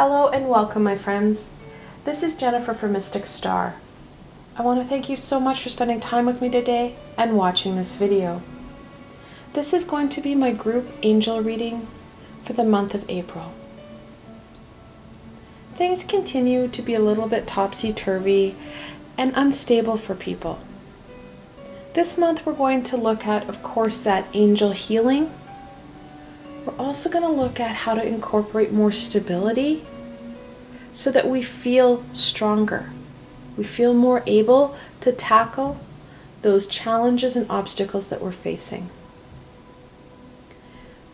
Hello and welcome, my friends. This is Jennifer from Mystic Star. I want to thank you so much for spending time with me today and watching this video. This is going to be my group angel reading for the month of April. Things continue to be a little bit topsy-turvy and unstable for people. This month we're going to look at, of course, that angel healing. We're also going to look at how to incorporate more stability so that we feel stronger. We feel more able to tackle those challenges and obstacles that we're facing.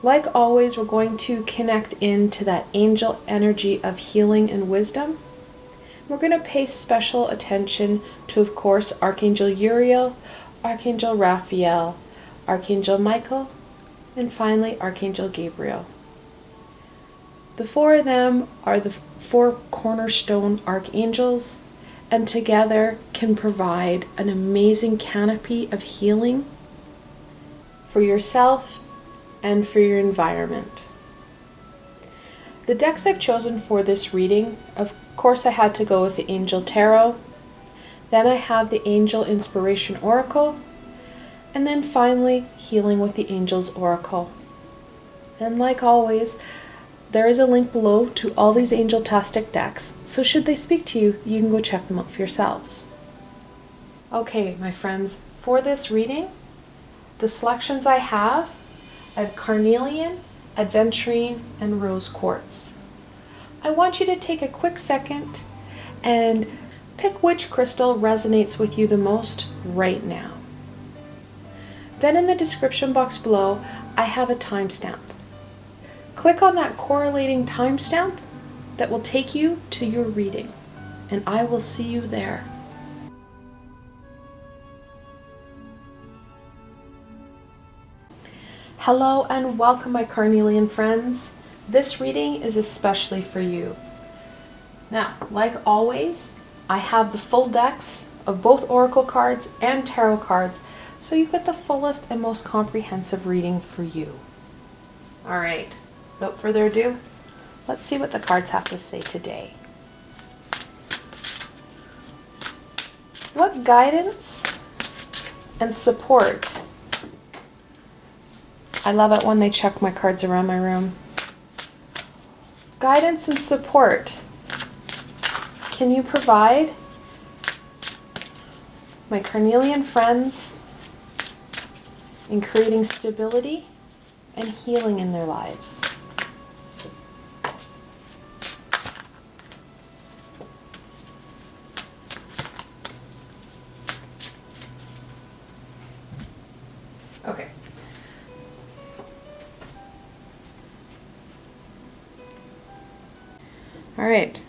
Like always, we're going to connect into that angel energy of healing and wisdom. We're going to pay special attention to, of course, Archangel Uriel, Archangel Raphael, Archangel Michael, and finally Archangel Gabriel. The four of them are the four cornerstone archangels, and together can provide an amazing canopy of healing for yourself and for your environment. The decks I've chosen for this reading, of course I had to go with the Angel Tarot, then I have the Angel Inspiration Oracle, and then finally Healing with the Angels Oracle. And like always, there is a link below to all these angel-tastic decks, so should they speak to you, you can go check them out for yourselves. Okay, my friends, for this reading, the selections I have Carnelian, Aventurine, and Rose Quartz. I want you to take a quick second and pick which crystal resonates with you the most right now. Then in the description box below, I have a timestamp. Click on that correlating timestamp that will take you to your reading, and I will see you there. Hello and welcome, my Carnelian friends. This reading is especially for you. Now, like always, I have the full decks of both oracle cards and tarot cards, so you get the fullest and most comprehensive reading for you. All right, without further ado, let's see what the cards have to say today. What guidance and support? I love it when they check my cards around my room. Guidance and support can you provide my Carnelian friends in creating stability and healing in their lives? Okay. All right.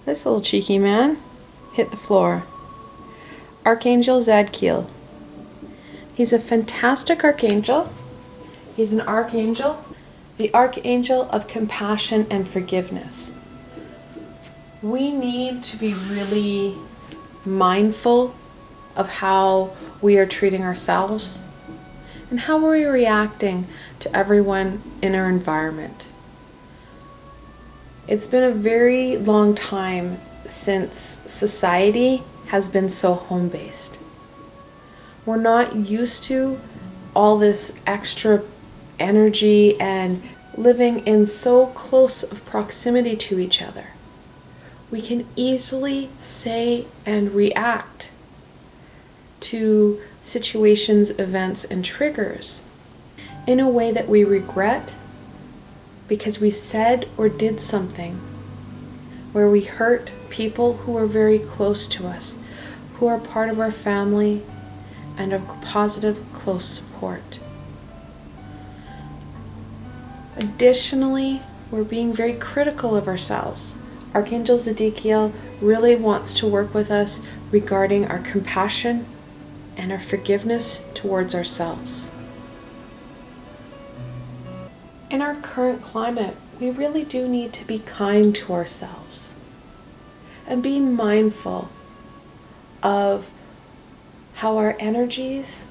This little cheeky man hit the floor. Archangel Zadkiel. He's a fantastic archangel. He's an archangel, the archangel of compassion and forgiveness. We need to be really mindful of how we are treating ourselves and how we're reacting to everyone in our environment. It's been a very long time since society has been so home-based. We're not used to all this extra energy and living in so close of proximity to each other. We can easily say and react to situations, events, and triggers in a way that we regret because we said or did something where we hurt people who are very close to us, who are part of our family and of positive, close support. Additionally, we're being very critical of ourselves. Archangel Zadkiel really wants to work with us regarding our compassion and our forgiveness towards ourselves. In our current climate, we really do need to be kind to ourselves and be mindful of how our energies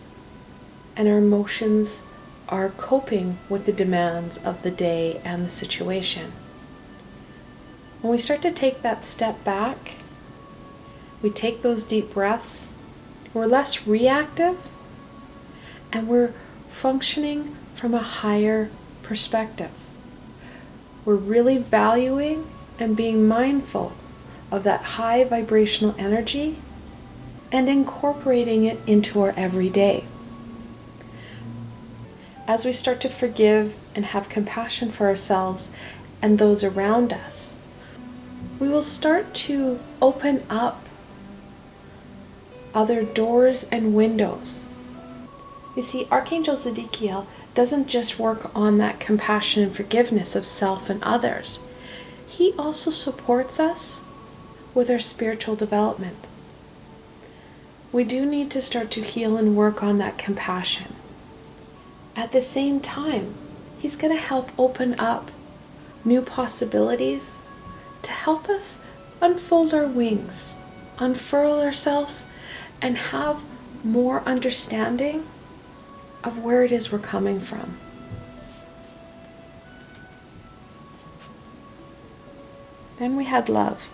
and our emotions are coping with the demands of the day and the situation. when we start to take that step back, we take those deep breaths, we're less reactive, and we're functioning from a higher perspective. We're really valuing and being mindful of that high vibrational energy and incorporating it into our everyday. As we start to forgive and have compassion for ourselves and those around us, we will start to open up other doors and windows. You see, Archangel Zedekiel doesn't just work on that compassion and forgiveness of self and others. He also supports us with our spiritual development. We do need to start to heal and work on that compassion. At the same time, he's going to help open up new possibilities to help us unfold our wings, unfurl ourselves, and have more understanding of where it is we're coming from. Then we had love.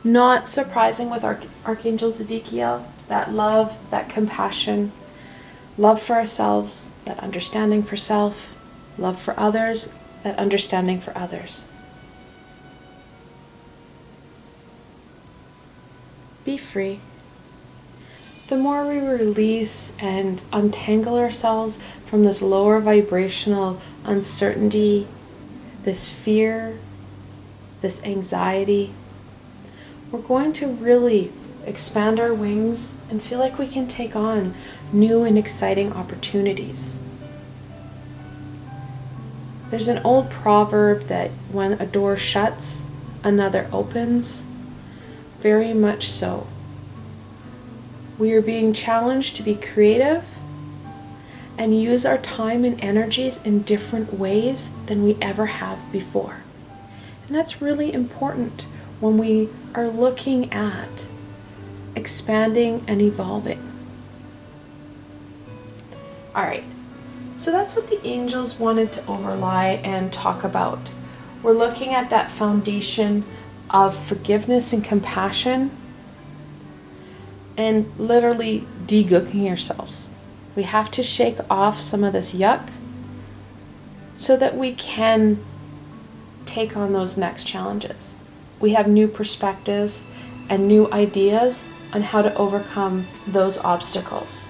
Not surprising with Archangel Zedekiel, that love, that compassion, love for ourselves, that understanding for self, love for others, that understanding for others. Be free. The more we release and untangle ourselves from this lower vibrational uncertainty, this fear, this anxiety, we're going to really expand our wings and feel like we can take on new and exciting opportunities. There's an old proverb that when a door shuts, another opens. Very much so. We are being challenged to be creative and use our time and energies in different ways than we ever have before. And that's really important when we are looking at expanding and evolving. All right, so that's what the angels wanted to overlie and talk about. We're looking at that foundation of forgiveness and compassion and literally de-gooking yourselves. We have to shake off some of this yuck so that we can take on those next challenges. We have new perspectives and new ideas on how to overcome those obstacles.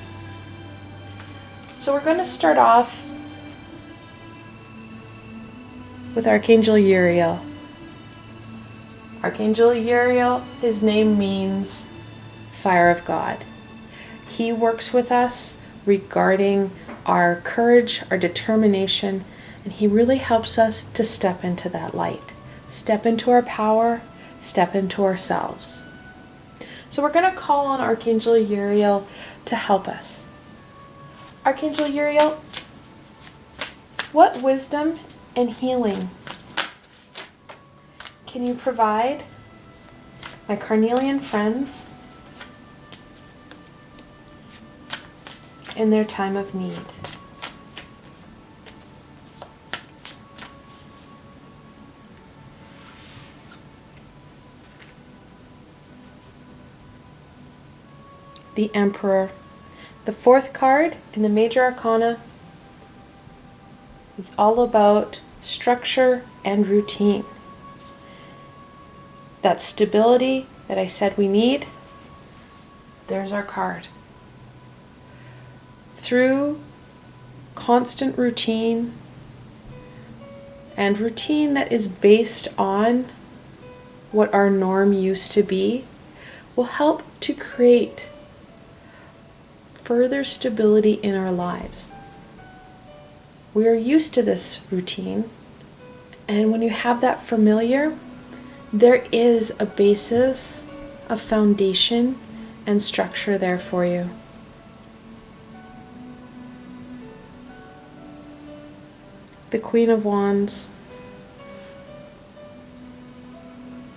So we're going to start off with Archangel Uriel. Archangel Uriel, his name means fire of God. He works with us regarding our courage, our determination, and he really helps us to step into that light. Step into our power, step into ourselves. So we're going to call on Archangel Uriel to help us. Archangel Uriel, what wisdom and healing can you provide my Carnelian friends in their time of need? The Emperor. The fourth card in the Major Arcana is all about structure and routine. That stability that I said we need, there's our card. Through constant routine, and routine that is based on what our norm used to be, will help to create further stability in our lives. We are used to this routine, and when you have that familiar, there is a basis, a foundation, and structure there for you. The Queen of Wands.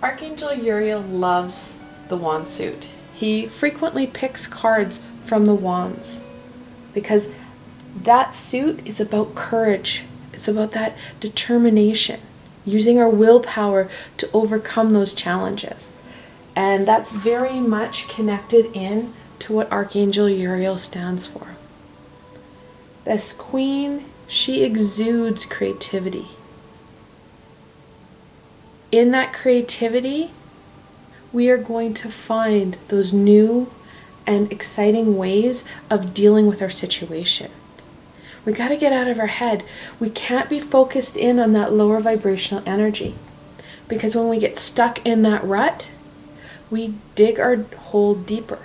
Archangel Uriel loves the wand suit. He frequently picks cards from the wands because that suit is about courage. It's about that determination. using our willpower to overcome those challenges. And that's very much connected in to what Archangel Uriel stands for. This queen, she exudes creativity. In that creativity, we are going to find those new and exciting ways of dealing with our situation. We got to get out of our head. We can't be focused in on that lower vibrational energy, because when we get stuck in that rut, we dig our hole deeper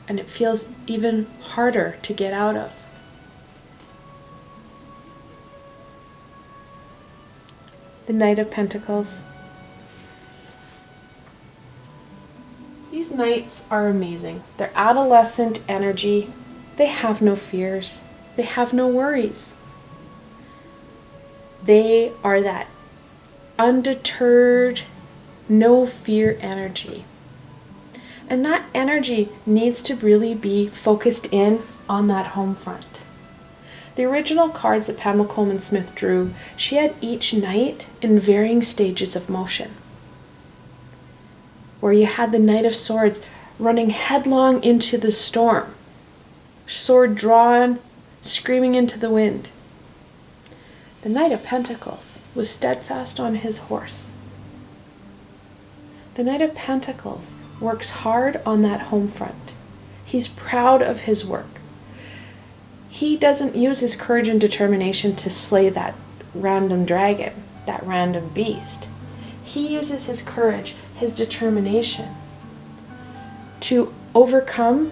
and it feels even harder to get out of. The Knight of Pentacles. These knights are amazing. They're adolescent energy. They have no fears. They have no worries. They are that undeterred, no fear energy. And that energy needs to really be focused in on that home front. The original cards that Pamela Coleman Smith drew, she had each knight in varying stages of motion. Where you had the Knight of Swords running headlong into the storm, sword drawn, screaming into the wind. The Knight of Pentacles was steadfast on his horse. The Knight of Pentacles works hard on that home front. He's proud of his work. He doesn't use his courage and determination to slay that random dragon, that random beast. He uses his courage, his determination to overcome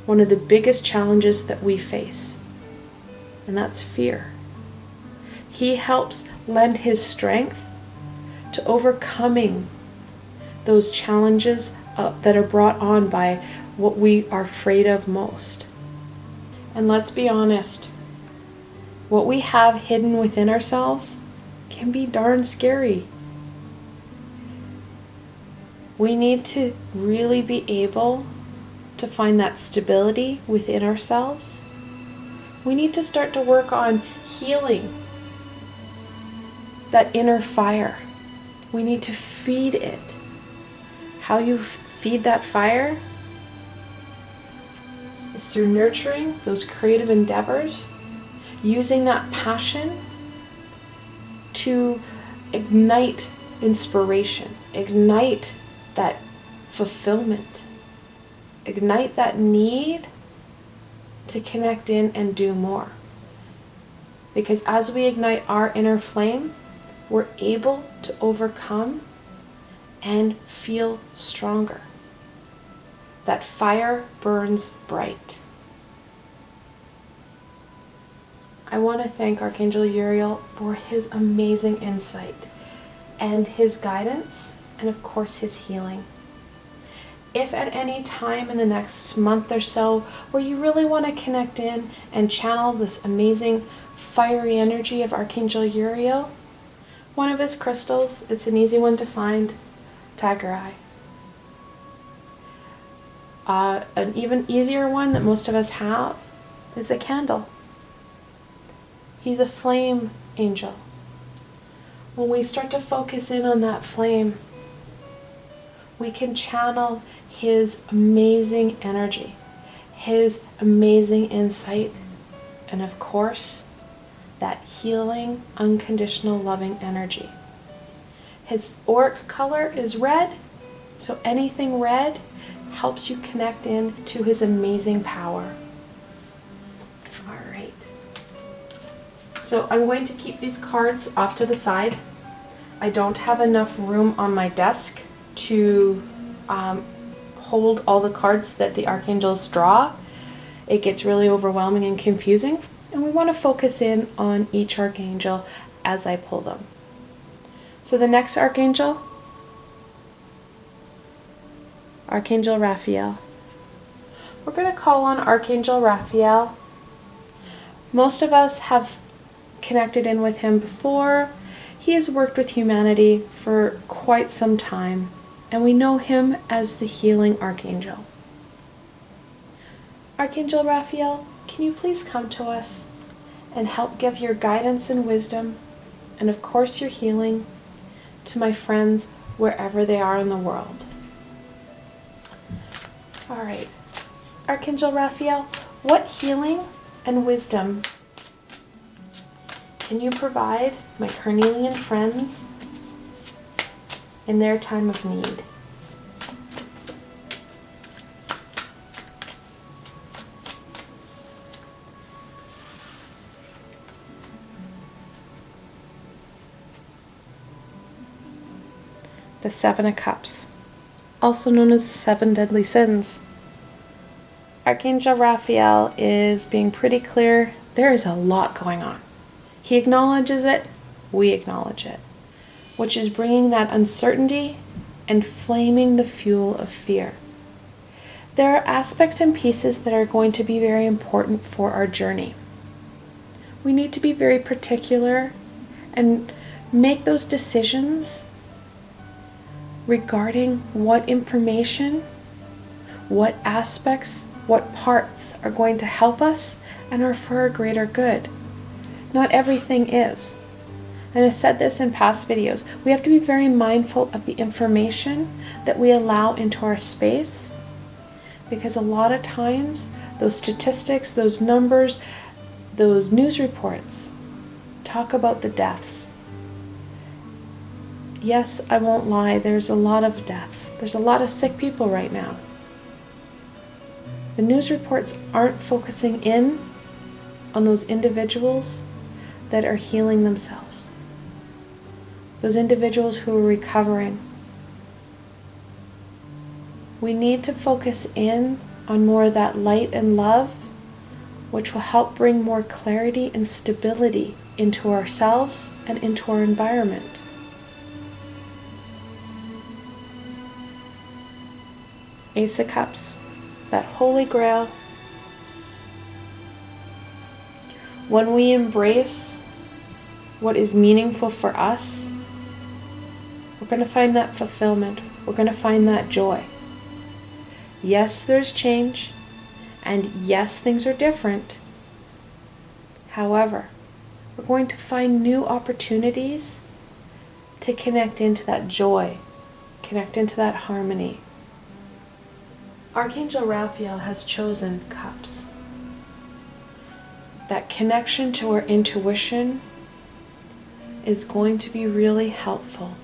one of the biggest challenges that we face, and that's fear. He helps lend his strength to overcoming those challenges that are brought on by what we are afraid of most. And let's be honest, what we have hidden within ourselves can be darn scary. We need to really be able to find that stability within ourselves. We need to start to work on healing that inner fire. We need to feed it. How you feed that fire is through nurturing those creative endeavors, using that passion to ignite inspiration, ignite that fulfillment, ignite that need to connect in and do more. Because as we ignite our inner flame, we're able to overcome and feel stronger. That fire burns bright. I want to thank Archangel Uriel for his amazing insight and his guidance, and of course his healing. If at any time in the next month or so where you really want to connect in and channel this amazing fiery energy of Archangel Uriel, one of his crystals, it's an easy one to find, Tiger Eye. An even easier one that most of us have is a candle. He's a flame angel. When we start to focus in on that flame, we can channel his amazing energy, his amazing insight, and of course, that healing, unconditional, loving energy. His auric color is red, so anything red helps you connect in to his amazing power. All right. So I'm going to keep these cards off to the side. I don't have enough room on my desk to hold all the cards that the archangels draw. It gets really overwhelming and confusing, and we want to focus in on each archangel as I pull them. So the next archangel, Archangel Raphael. We're going to call on Archangel Raphael. Most of us have connected in with him before. He has worked with humanity for quite some time, and we know him as the healing archangel. Archangel Raphael, can you please come to us and help give your guidance and wisdom, and of course your healing, to my friends wherever they are in the world. All right, Archangel Raphael, what healing and wisdom can you provide my Carnelian friends in their time of need? The Seven of Cups, also known as the Seven Deadly Sins. Archangel Raphael is being pretty clear. There is a lot going on. He acknowledges it, we acknowledge it, which is bringing that uncertainty and flaming the fuel of fear. There are aspects and pieces that are going to be very important for our journey. We need to be very particular and make those decisions regarding what information, what aspects, what parts are going to help us and are for a greater good. Not everything is. And I said this in past videos. We have to be very mindful of the information that we allow into our space, because a lot of times those statistics, those numbers, those news reports talk about the deaths. Yes, I won't lie, there's a lot of deaths. There's a lot of sick people right now. The news reports aren't focusing in on those individuals that are healing themselves. Those individuals who are recovering. We need to focus in on more of that light and love, which will help bring more clarity and stability into ourselves and into our environment. Ace of Cups, that holy grail. When we embrace what is meaningful for us, we're going to find that fulfillment. We're going to find that joy. Yes, there's change, and yes, things are different. However, we're going to find new opportunities to connect into that joy, connect into that harmony. Archangel Raphael has chosen cups. That connection to our intuition is going to be really helpful.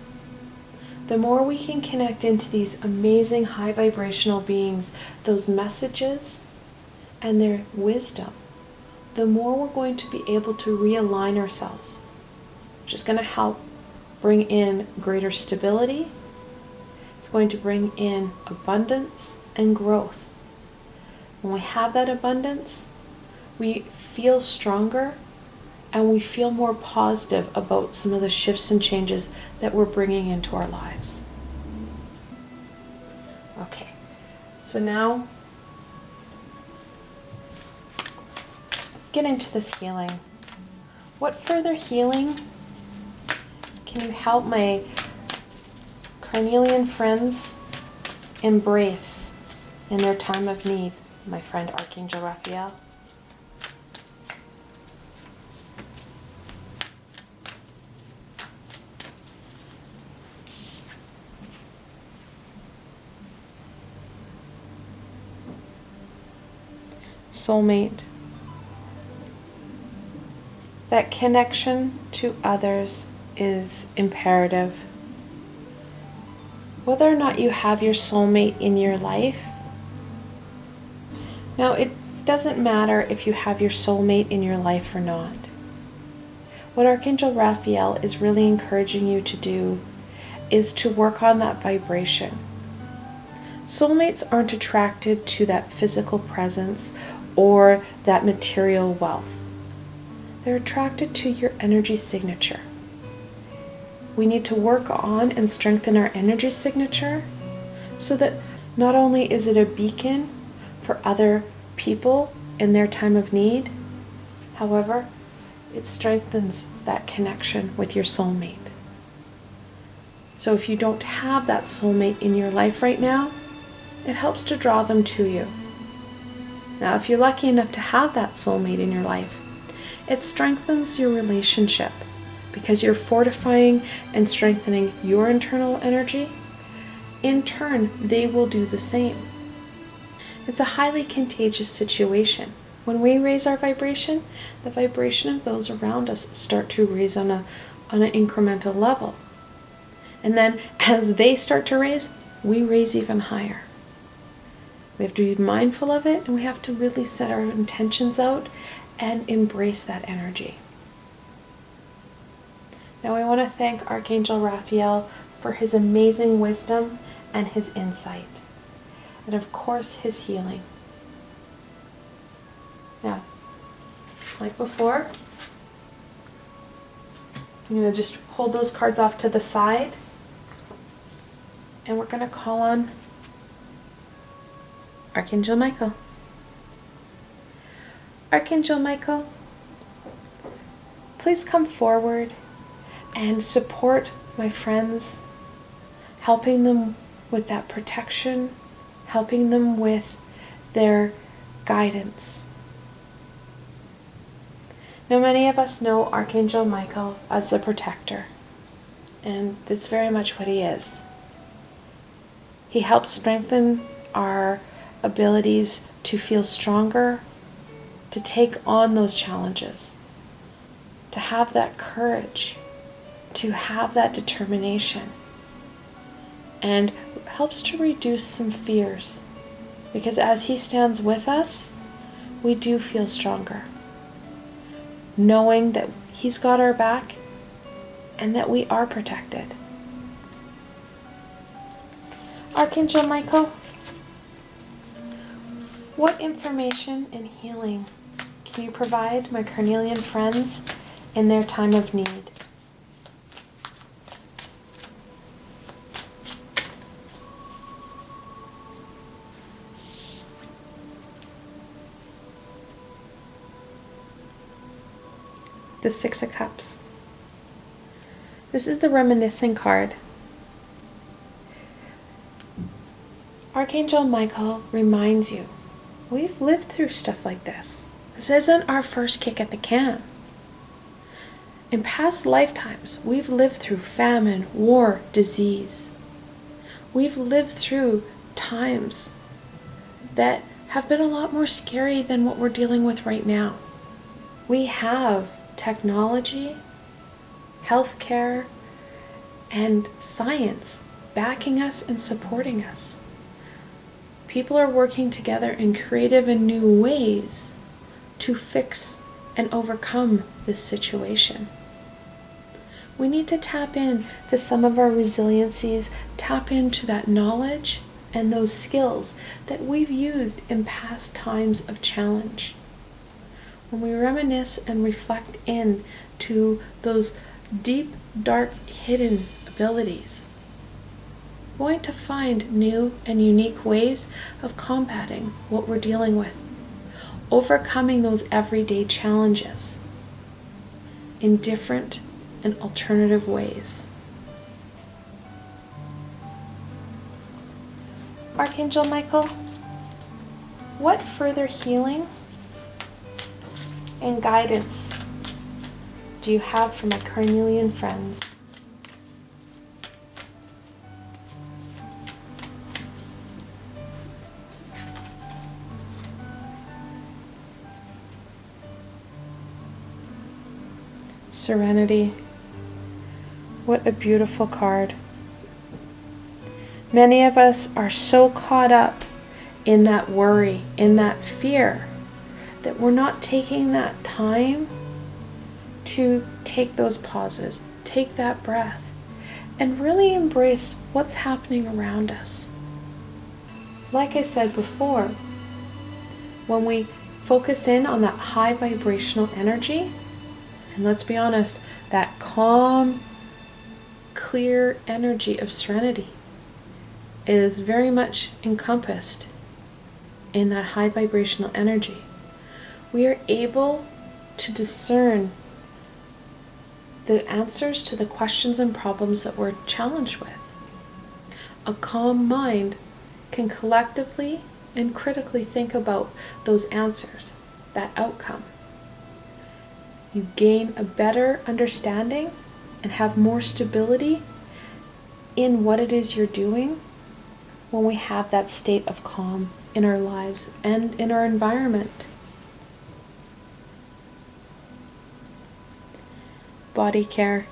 The more we can connect into these amazing high vibrational beings, those messages and their wisdom, the more we're going to be able to realign ourselves, which is going to help bring in greater stability. It's going to bring in abundance and growth. When we have that abundance, we feel stronger and we feel more positive about some of the shifts and changes that we're bringing into our lives. Okay, so now let's get into this healing. What further healing can you help my Carnelian friends embrace in their time of need, my friend Archangel Raphael? Soulmate. That connection to others is imperative. Whether or not you have your soulmate in your life, now it doesn't matter if you have your soulmate in your life or not. What Archangel Raphael is really encouraging you to do is to work on that vibration. Soulmates aren't attracted to that physical presence or that material wealth. They're attracted to your energy signature. We need to work on and strengthen our energy signature so that not only is it a beacon for other people in their time of need, however, it strengthens that connection with your soulmate. So if you don't have that soulmate in your life right now, it helps to draw them to you. Now, if you're lucky enough to have that soulmate in your life, it strengthens your relationship because you're fortifying and strengthening your internal energy. In turn, they will do the same. It's a highly contagious situation. When we raise our vibration, the vibration of those around us start to raise on an incremental level. And then as they start to raise, we raise even higher. We have to be mindful of it, and we have to really set our intentions out and embrace that energy. Now I want to thank Archangel Raphael for his amazing wisdom and his insight, and of course his healing. Now, like before, I'm going to just hold those cards off to the side, and we're going to call on Archangel Michael. Archangel Michael, please come forward and support my friends, helping them with that protection, helping them with their guidance. Now, many of us know Archangel Michael as the protector, and that's very much what he is. He helps strengthen our abilities to feel stronger, to take on those challenges, to have that courage, to have that determination, and helps to reduce some fears, because as he stands with us, we do feel stronger, knowing that he's got our back and that we are protected. Archangel Michael, what information and healing can you provide my Carnelian friends in their time of need? The Six of Cups. This is the reminiscing card. Archangel Michael reminds you, we've lived through stuff like this. This isn't our first kick at the can. In past lifetimes, we've lived through famine, war, disease. We've lived through times that have been a lot more scary than what we're dealing with right now. We have technology, healthcare, and science backing us and supporting us. People are working together in creative and new ways to fix and overcome this situation. We need to tap in to some of our resiliencies, tap into that knowledge and those skills that we've used in past times of challenge. When we reminisce and reflect in to those deep, dark, hidden abilities, we're going to find new and unique ways of combating what we're dealing with, overcoming those everyday challenges in different and alternative ways. Archangel Michael, what further healing and guidance do you have for my Carnelian friends? Serenity. What a beautiful card. Many of us are so caught up in that worry, in that fear, that we're not taking that time to take those pauses, take that breath, and really embrace what's happening around us. Like I said before, when we focus in on that high vibrational energy, and let's be honest, that calm, clear energy of serenity is very much encompassed in that high vibrational energy. We are able to discern the answers to the questions and problems that we're challenged with. A calm mind can collectively and critically think about those answers, that outcome. You gain a better understanding and have more stability in what it is you're doing when we have that state of calm in our lives and in our environment. Body care.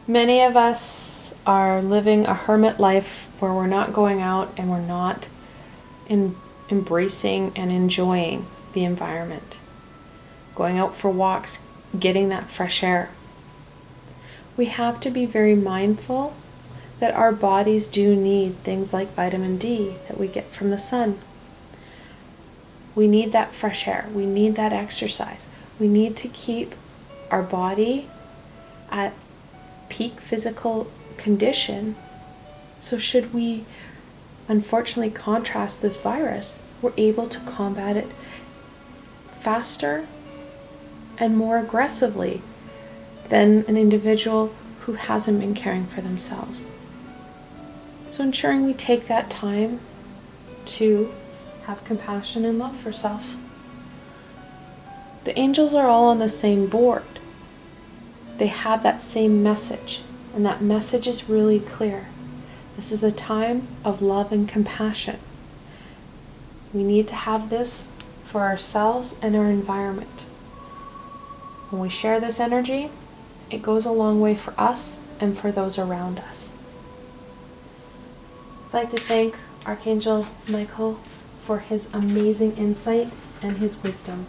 Many of us are living a hermit life where we're not going out and we're not embracing and enjoying the environment. Going out for walks, getting that fresh air. We have to be very mindful that our bodies do need things like vitamin D that we get from the sun. We need that fresh air. We need that exercise. We need to keep our body at peak physical condition. So should we unfortunately contrast this virus, we're able to combat it faster and more aggressively than an individual who hasn't been caring for themselves. So ensuring we take that time to have compassion and love for self. The angels are all on the same board. They have that same message, and that message is really clear. This is a time of love and compassion. We need to have this for ourselves and our environment. When we share this energy, it goes a long way for us and for those around us. I'd like to thank Archangel Michael for his amazing insight and his wisdom.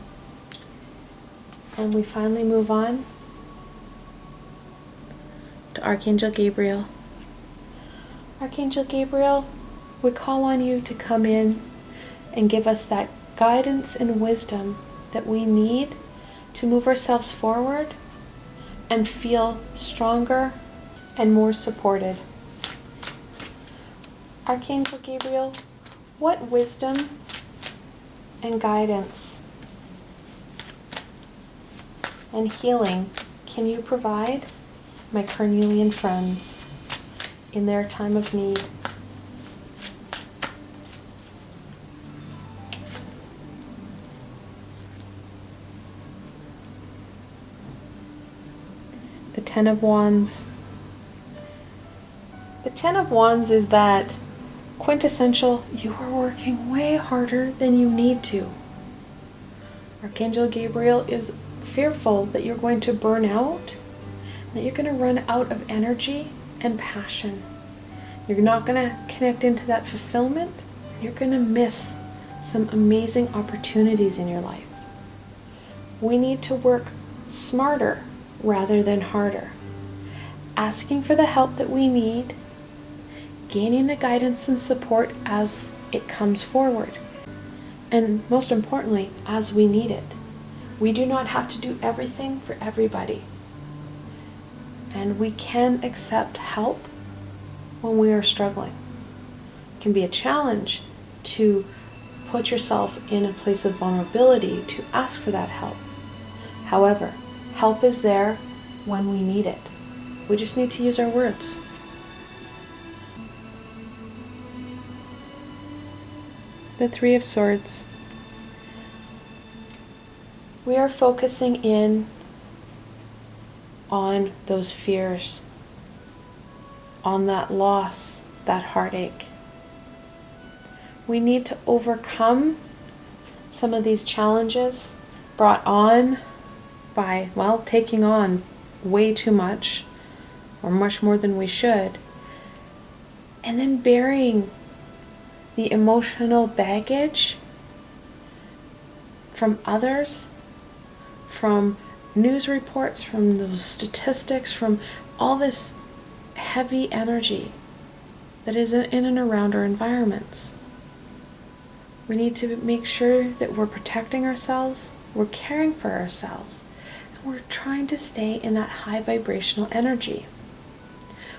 And we finally move on to Archangel Gabriel. Archangel Gabriel, we call on you to come in and give us that guidance and wisdom that we need to move ourselves forward and feel stronger and more supported. Archangel Gabriel, what wisdom and guidance and healing can you provide my Carnelian friends in their time of need? The Ten of Wands. The Ten of Wands is that quintessential, you are working way harder than you need to. Archangel Gabriel is fearful that you're going to burn out, that you're going to run out of energy and passion. You're not going to connect into that fulfillment, and you're going to miss some amazing opportunities in your life. We need to work smarter rather than harder, asking for the help that we need, gaining the guidance and support as it comes forward, and most importantly, as we need it. We do not have to do everything for everybody, and we can accept help when we are struggling. It can be a challenge to put yourself in a place of vulnerability to ask for that help. However, help is there when we need it. We just need to use our words. The Three of Swords. We are focusing in on those fears, on that loss, that heartache. We need to overcome some of these challenges brought on by, taking on way too much or much more than we should, and then burying the emotional baggage from others, from news reports, from those statistics, from all this heavy energy that is in and around our environments. We need to make sure that we're protecting ourselves, we're caring for ourselves, and we're trying to stay in that high vibrational energy.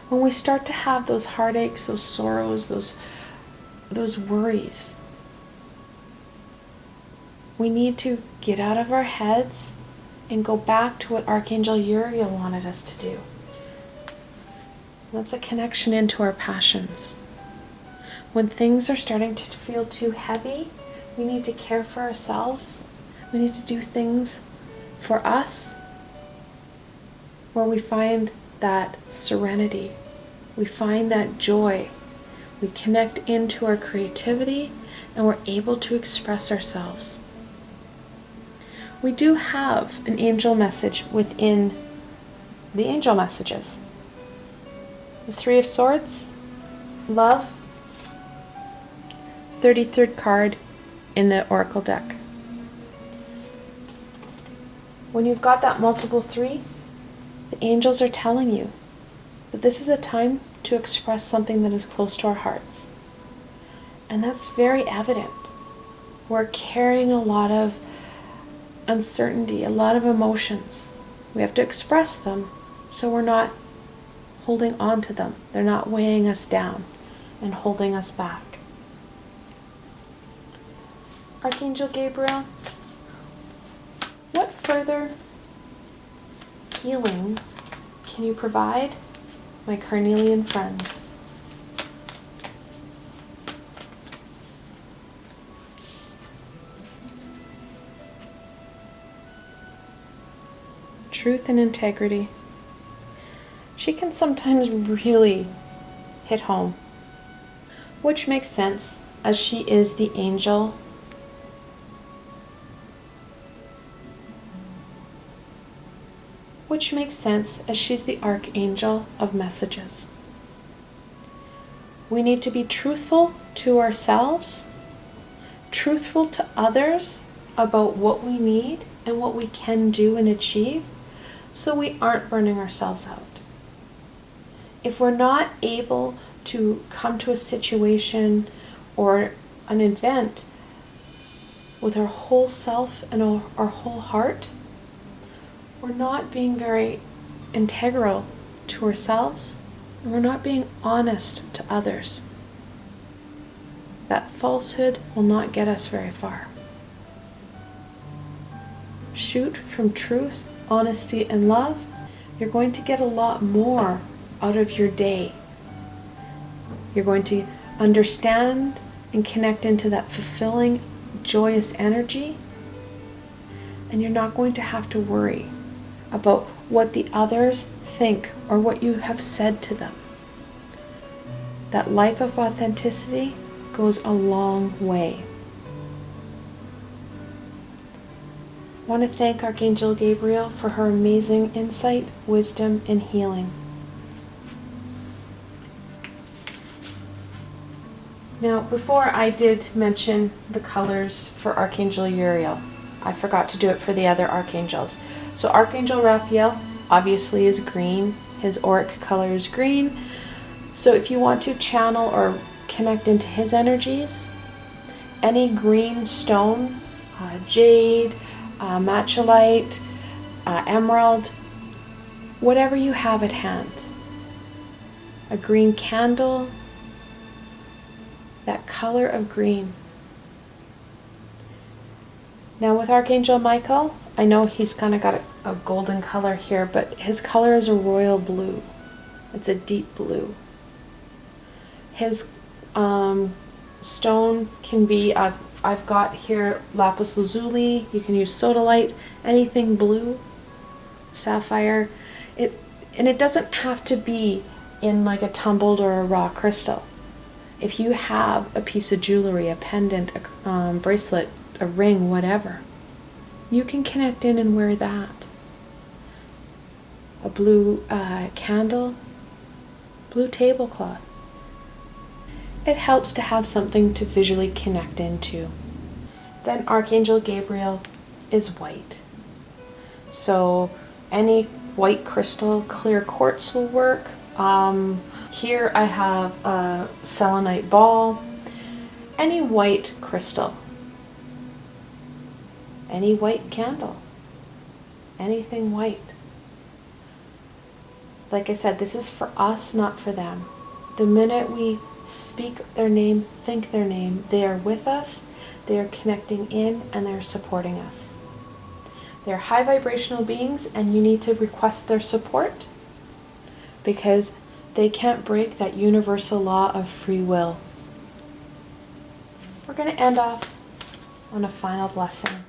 When we start to have those heartaches, those sorrows, those worries, we need to get out of our heads and go back to what Archangel Uriel wanted us to do. That's a connection into our passions. When things are starting to feel too heavy, we need to care for ourselves. We need to do things for us. where we find that serenity, we find that joy, we connect into our creativity, and we're able to express ourselves. We do have an angel message within the angel messages. The Three of Swords, love, 33rd card in the Oracle deck. When you've got that multiple 3, the angels are telling you that this is a time to express something that is close to our hearts. And that's very evident. We're carrying a lot of uncertainty, a lot of emotions. We have to express them so we're not holding on to them. They're not weighing us down and holding us back. Archangel Gabriel, what further healing can you provide my Carnelian friends? Truth and integrity. She can sometimes really hit home, which makes sense as she is the angel. Which makes sense as she's the archangel of messages. We need to be truthful to ourselves, truthful to others about what we need and what we can do and achieve, so we aren't burning ourselves out. If we're not able to come to a situation or an event with our whole self and our whole heart, we're not being very integral to ourselves, and we're not being honest to others. That falsehood will not get us very far. Shoot from truth, honesty, and love. You're going to get a lot more out of your day. You're going to understand and connect into that fulfilling, joyous energy, and you're not going to have to worry about what the others think or what you have said to them. That life of authenticity goes a long way. I want to thank Archangel Gabriel for her amazing insight, wisdom, and healing. Now, before I did mention the colors for Archangel Uriel, I forgot to do it for the other archangels. So Archangel Raphael obviously is green. His auric color is green. So if you want to channel or connect into his energies, any green stone, jade, matcholite, emerald, whatever you have at hand, a green candle, that color of green. Now with Archangel Michael, I know he's kind of got a golden color here, but his color is a royal blue. It's a deep blue. His stone can be, I've got here lapis lazuli, you can use sodalite, anything blue, sapphire. And it doesn't have to be in like a tumbled or a raw crystal. If you have a piece of jewelry, a pendant, a bracelet, a ring, whatever, you can connect in and wear that. A blue candle, blue tablecloth. It helps to have something to visually connect into. Then Archangel Gabriel is white. So any white crystal, clear quartz will work. Here I have a selenite ball. Any white crystal. Any white candle. Anything white. Like I said, this is for us, not for them. The minute we speak their name, think their name, they are with us, they are connecting in, and they're supporting us. They're high vibrational beings, and you need to request their support because they can't break that universal law of free will. We're going to end off on a final blessing.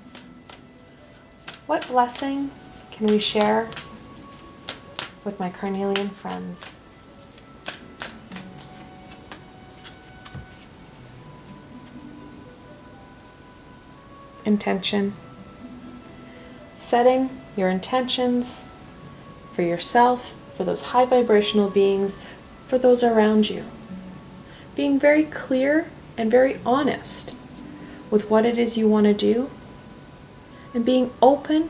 What blessing can we share with my Carnelian friends. Intention. Setting your intentions for yourself, for those high vibrational beings, for those around you. Being very clear and very honest with what it is you want to do, and being open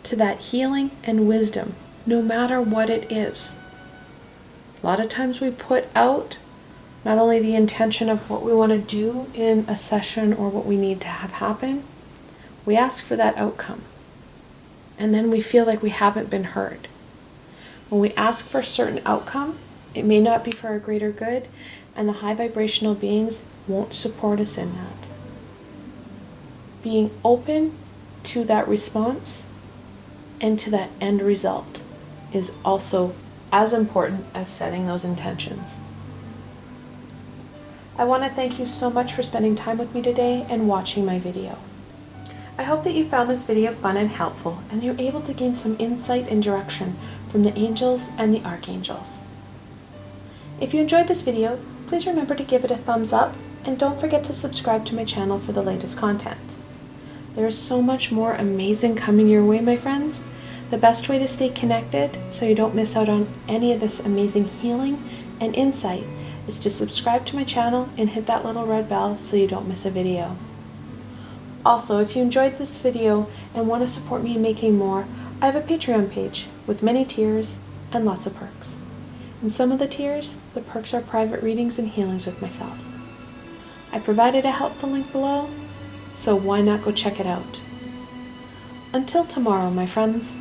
to that healing and wisdom, no matter what it is. A lot of times we put out not only the intention of what we want to do in a session or what we need to have happen, we ask for that outcome. And then we feel like we haven't been heard. When we ask for a certain outcome, it may not be for our greater good, and the high vibrational beings won't support us in that. Being open to that response and to that end result is also as important as setting those intentions. I want to thank you so much for spending time with me today and watching my video. I hope that you found this video fun and helpful, and you're able to gain some insight and direction from the angels and the archangels. If you enjoyed this video, please remember to give it a thumbs up, and don't forget to subscribe to my channel for the latest content. There is so much more amazing coming your way, my friends. The best way to stay connected so you don't miss out on any of this amazing healing and insight is to subscribe to my channel and hit that little red bell so you don't miss a video. Also, if you enjoyed this video and want to support me in making more, I have a Patreon page with many tiers and lots of perks. In some of the tiers, the perks are private readings and healings with myself. I provided a helpful link below, so why not go check it out? Until tomorrow, my friends.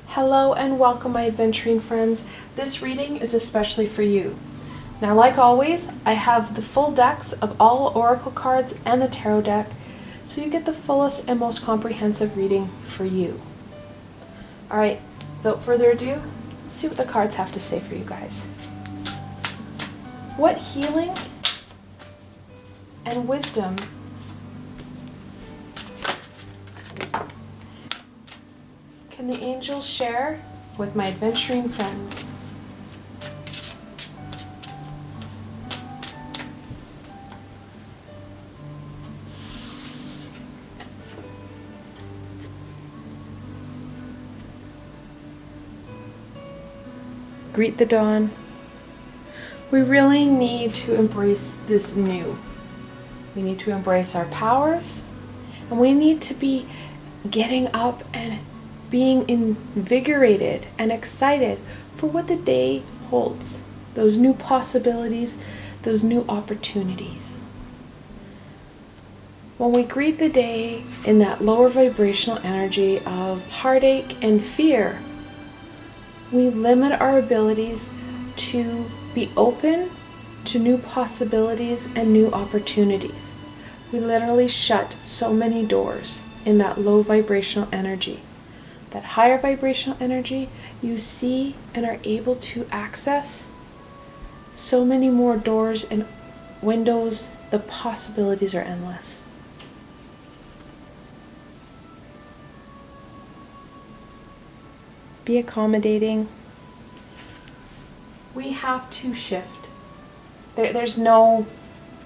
Hello and welcome, my Aventurine friends. This reading is especially for you. Now, like always, I have the full decks of all oracle cards and the tarot deck, so you get the fullest and most comprehensive reading for you. Alright, without further ado, let's see what the cards have to say for you guys. What healing and wisdom can the angels share with my Aventurine friends? Greet the dawn. We really need to embrace this new. We need to embrace our powers, and we need to be getting up and being invigorated and excited for what the day holds. Those new possibilities, those new opportunities. When we greet the day in that lower vibrational energy of heartache and fear, we limit our abilities to be open to new possibilities and new opportunities. We literally shut so many doors in that low vibrational energy. That higher vibrational energy, you see and are able to access so many more doors and windows. The possibilities are endless. Be accommodating. We have to shift. There's no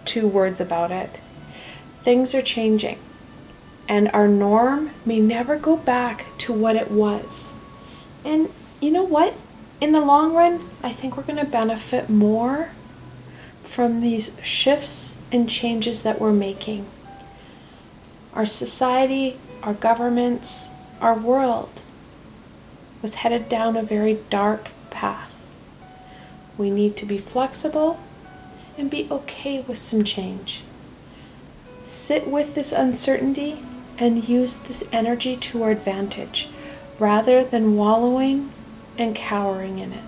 two words about it. Things are changing, and our norm may never go back to what it was. And you know what? In the long run, I think we're going to benefit more from these shifts and changes that we're making. Our society, our governments, our world was headed down a very dark path. We need to be flexible and be okay with some change. Sit with this uncertainty and use this energy to our advantage rather than wallowing and cowering in it.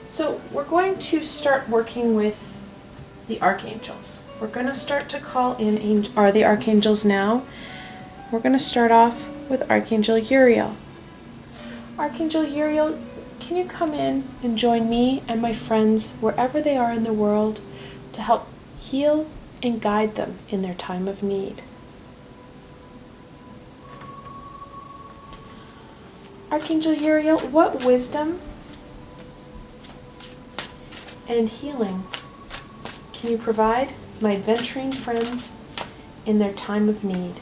So we're going to start working with the archangels. We're going to start to call in the archangels now. We're going to start off with Archangel Uriel. Archangel Uriel, can you come in and join me and my friends wherever they are in the world to help heal and guide them in their time of need. Archangel Uriel, what wisdom and healing can you provide my Aventurine friends in their time of need?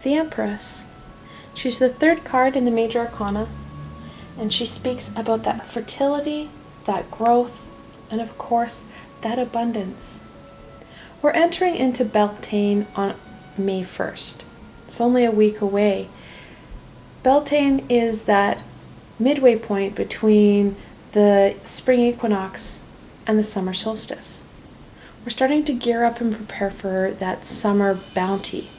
The Empress. She's the third card in the Major Arcana, and she speaks about that fertility, that growth, and of course, that abundance. We're entering into Beltane on May 1st. It's only a week away. Beltane is that midway point between the spring equinox and the summer solstice. We're starting to gear up and prepare for that summer bounty.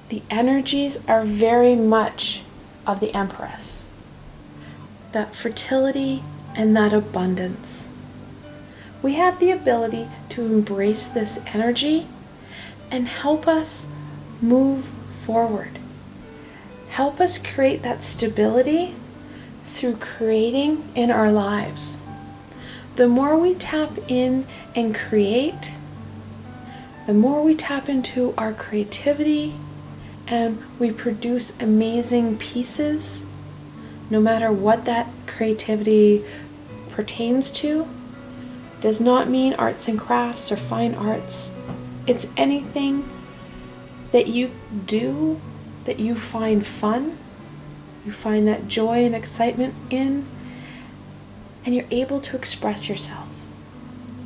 The energies are very much of the Empress. That fertility and that abundance. We have the ability to embrace this energy and help us move forward. Help us create that stability through creating in our lives. The more we tap in and create, the more we tap into our creativity and we produce amazing pieces, no matter what that creativity pertains to. Does not mean arts and crafts or fine arts. It's anything that you do that you find fun, you find that joy and excitement in, and you're able to express yourself.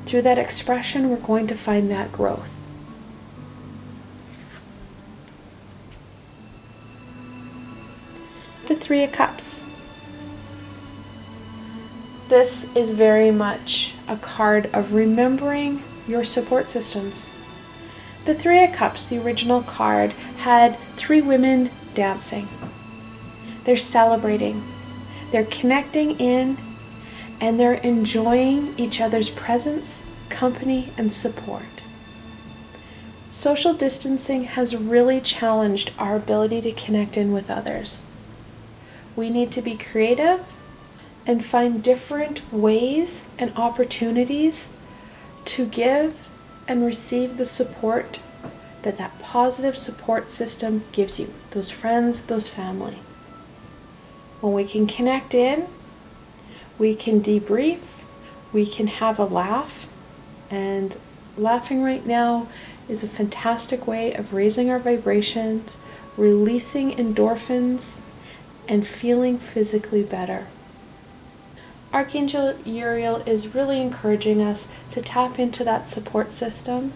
Through that expression, we're going to find that growth. The Three of Cups. This is very much a card of remembering your support systems. The Three of Cups, the original card, had three women dancing. They're celebrating, they're connecting in, and they're enjoying each other's presence, company, and support. Social distancing has really challenged our ability to connect in with others. We need to be creative and find different ways and opportunities to give and receive the support that that positive support system gives you, those friends, those family. When we can connect in, we can debrief, we can have a laugh, and laughing right now is a fantastic way of raising our vibrations, releasing endorphins, and feeling physically better. Archangel Uriel is really encouraging us to tap into that support system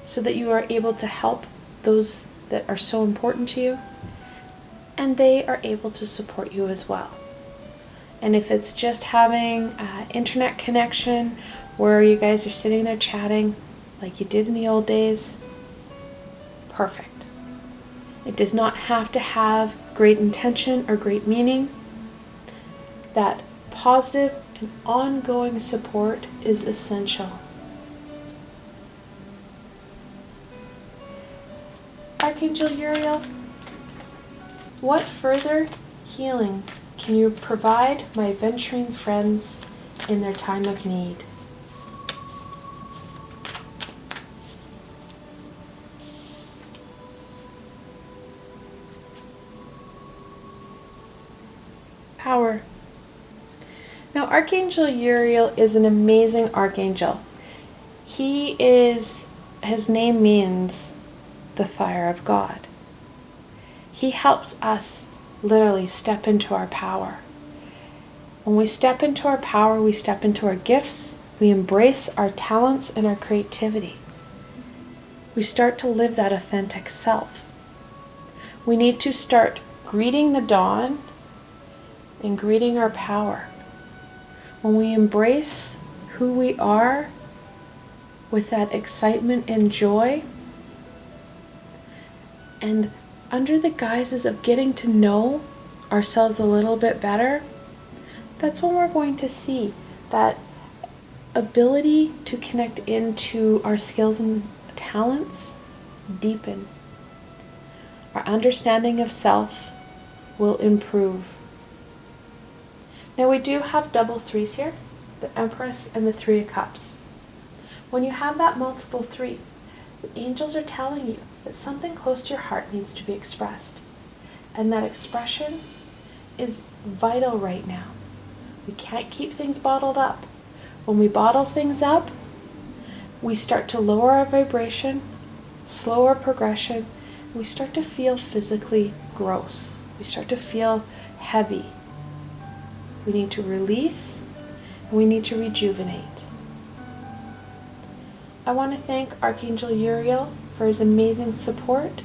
so that you are able to help those that are so important to you, and they are able to support you as well. And if it's just having an internet connection where you guys are sitting there chatting like you did in the old days, perfect. It does not have to have great intention or great meaning. That positive and ongoing support is essential. Archangel Uriel, what further healing can you provide my Aventurine friends in their time of need? Power. Now, Archangel Uriel is an amazing archangel. His name means the fire of God. He helps us literally step into our power. When we step into our power, we step into our gifts, we embrace our talents and our creativity. We start to live that authentic self. We need to start greeting the dawn and greeting our power. When we embrace who we are with that excitement and joy, and under the guises of getting to know ourselves a little bit better, that's when we're going to see that ability to connect into our skills and talents deepen Our understanding of self will improve. Now we do have double threes here, the Empress and the Three of Cups. When you have that multiple three, the angels are telling you that something close to your heart needs to be expressed. And that expression is vital right now. We can't keep things bottled up. When we bottle things up, we start to lower our vibration, slow our progression, and we start to feel physically gross. We start to feel heavy. We need to release, and we need to rejuvenate. I want to thank Archangel Uriel for his amazing support,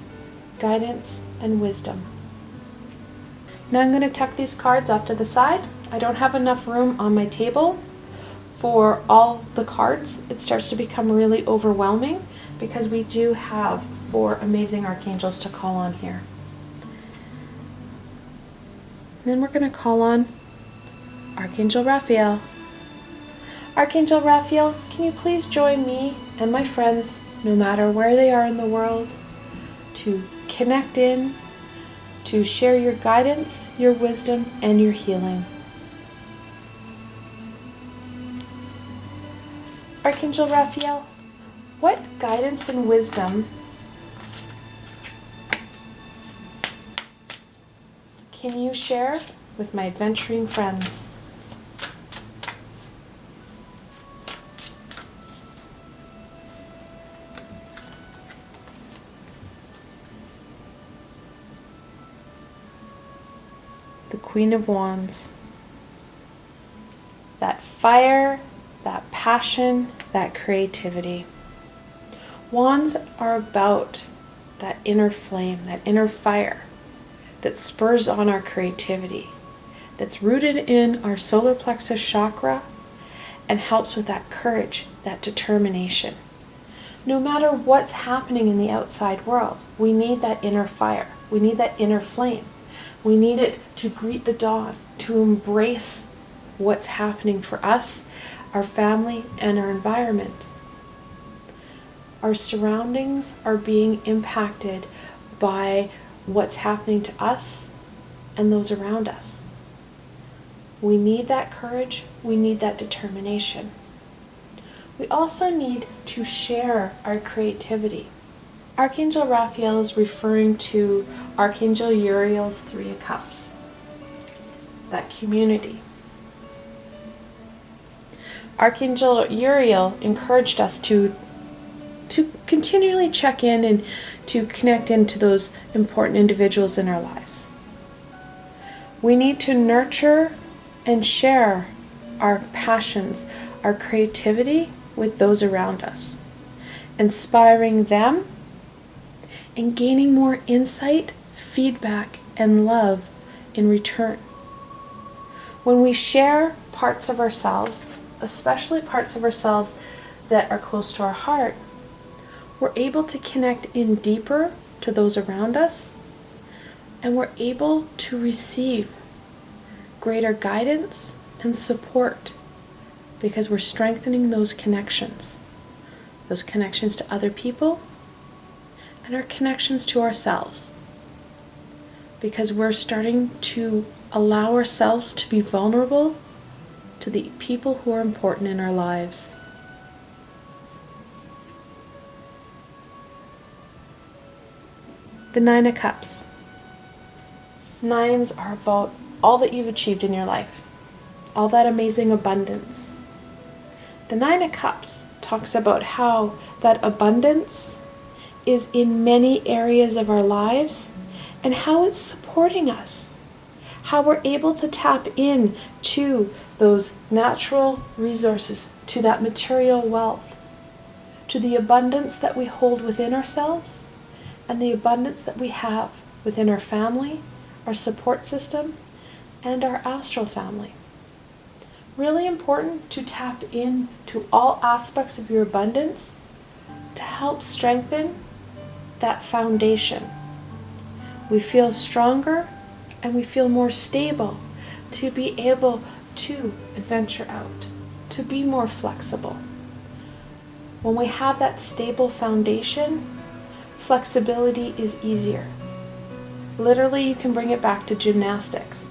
guidance, and wisdom. Now I'm going to tuck these cards off to the side. I don't have enough room on my table for all the cards. It starts to become really overwhelming because we do have 4 amazing archangels to call on here. And then we're going to call on Archangel Raphael. Archangel Raphael, can you please join me and my friends, no matter where they are in the world, to connect in, to share your guidance, your wisdom, and your healing. Archangel Raphael, what guidance and wisdom can you share with my Aventurine friends? The Queen of Wands. That fire, that passion, that creativity. Wands are about that inner flame, that inner fire that spurs on our creativity, that's rooted in our solar plexus chakra and helps with that courage, that determination. No matter what's happening in the outside world, we need that inner fire. We need that inner flame. We need it to greet the dawn, to embrace what's happening for us, our family, and our environment. Our surroundings are being impacted by what's happening to us and those around us. We need that courage. We need that determination. We also need to share our creativity. Archangel Raphael is referring to Archangel Uriel's Three of Cups, that community. Archangel Uriel encouraged us to continually check in and to connect into those important individuals in our lives. We need to nurture and share our passions, our creativity with those around us, inspiring them and gaining more insight, feedback, and love in return. When we share parts of ourselves, especially parts of ourselves that are close to our heart, we're able to connect in deeper to those around us, and we're able to receive greater guidance and support because we're strengthening those connections to other people and our connections to ourselves, because we're starting to allow ourselves to be vulnerable to the people who are important in our lives. The Nine of Cups. Nines are about all that you've achieved in your life, all that amazing abundance. The Nine of Cups talks about how that abundance is in many areas of our lives and how it's supporting us, how we're able to tap in to those natural resources, to that material wealth, to the abundance that we hold within ourselves and the abundance that we have within our family, our support system, and our astral family. Really important to tap in to all aspects of your abundance to help strengthen that foundation. We feel stronger and we feel more stable to be able to adventure out, to be more flexible. When we have that stable foundation, flexibility is easier. Literally, you can bring it back to gymnastics.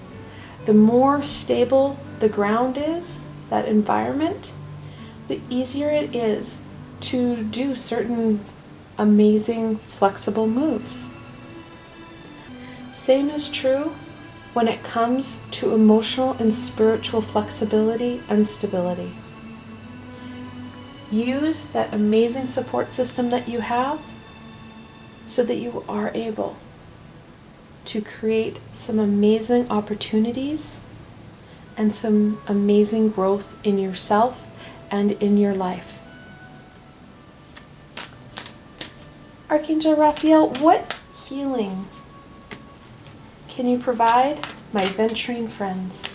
The more stable the ground is, that environment, the easier it is to do certain amazing flexible moves. Same is true when it comes to emotional and spiritual flexibility and stability. Use that amazing support system that you have so that you are able to create some amazing opportunities and some amazing growth in yourself and in your life. Archangel Raphael, what healing can you provide my Aventurine friends?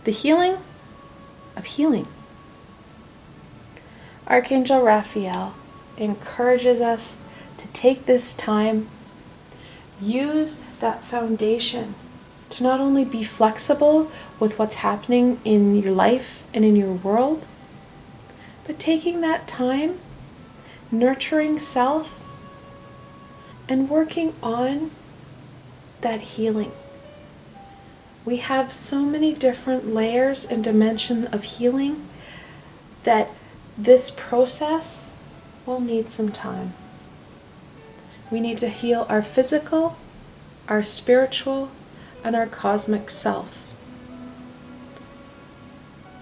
The healing of healing. Archangel Raphael encourages us to take this time, use that foundation to not only be flexible with what's happening in your life and in your world, but taking that time, nurturing self, and working on that healing. We have so many different layers and dimensions of healing that this process will need some time. We need to heal our physical, our spiritual, and our cosmic self.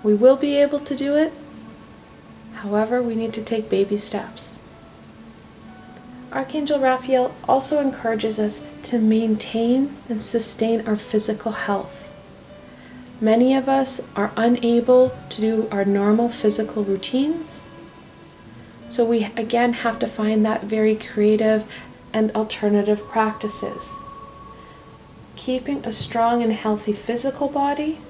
We will be able to do it. However, we need to take baby steps. Archangel Raphael also encourages us to maintain and sustain our physical health. Many of us are unable to do our normal physical routines, so we again have to find that very creative and alternative practices. Keeping a strong and healthy physical body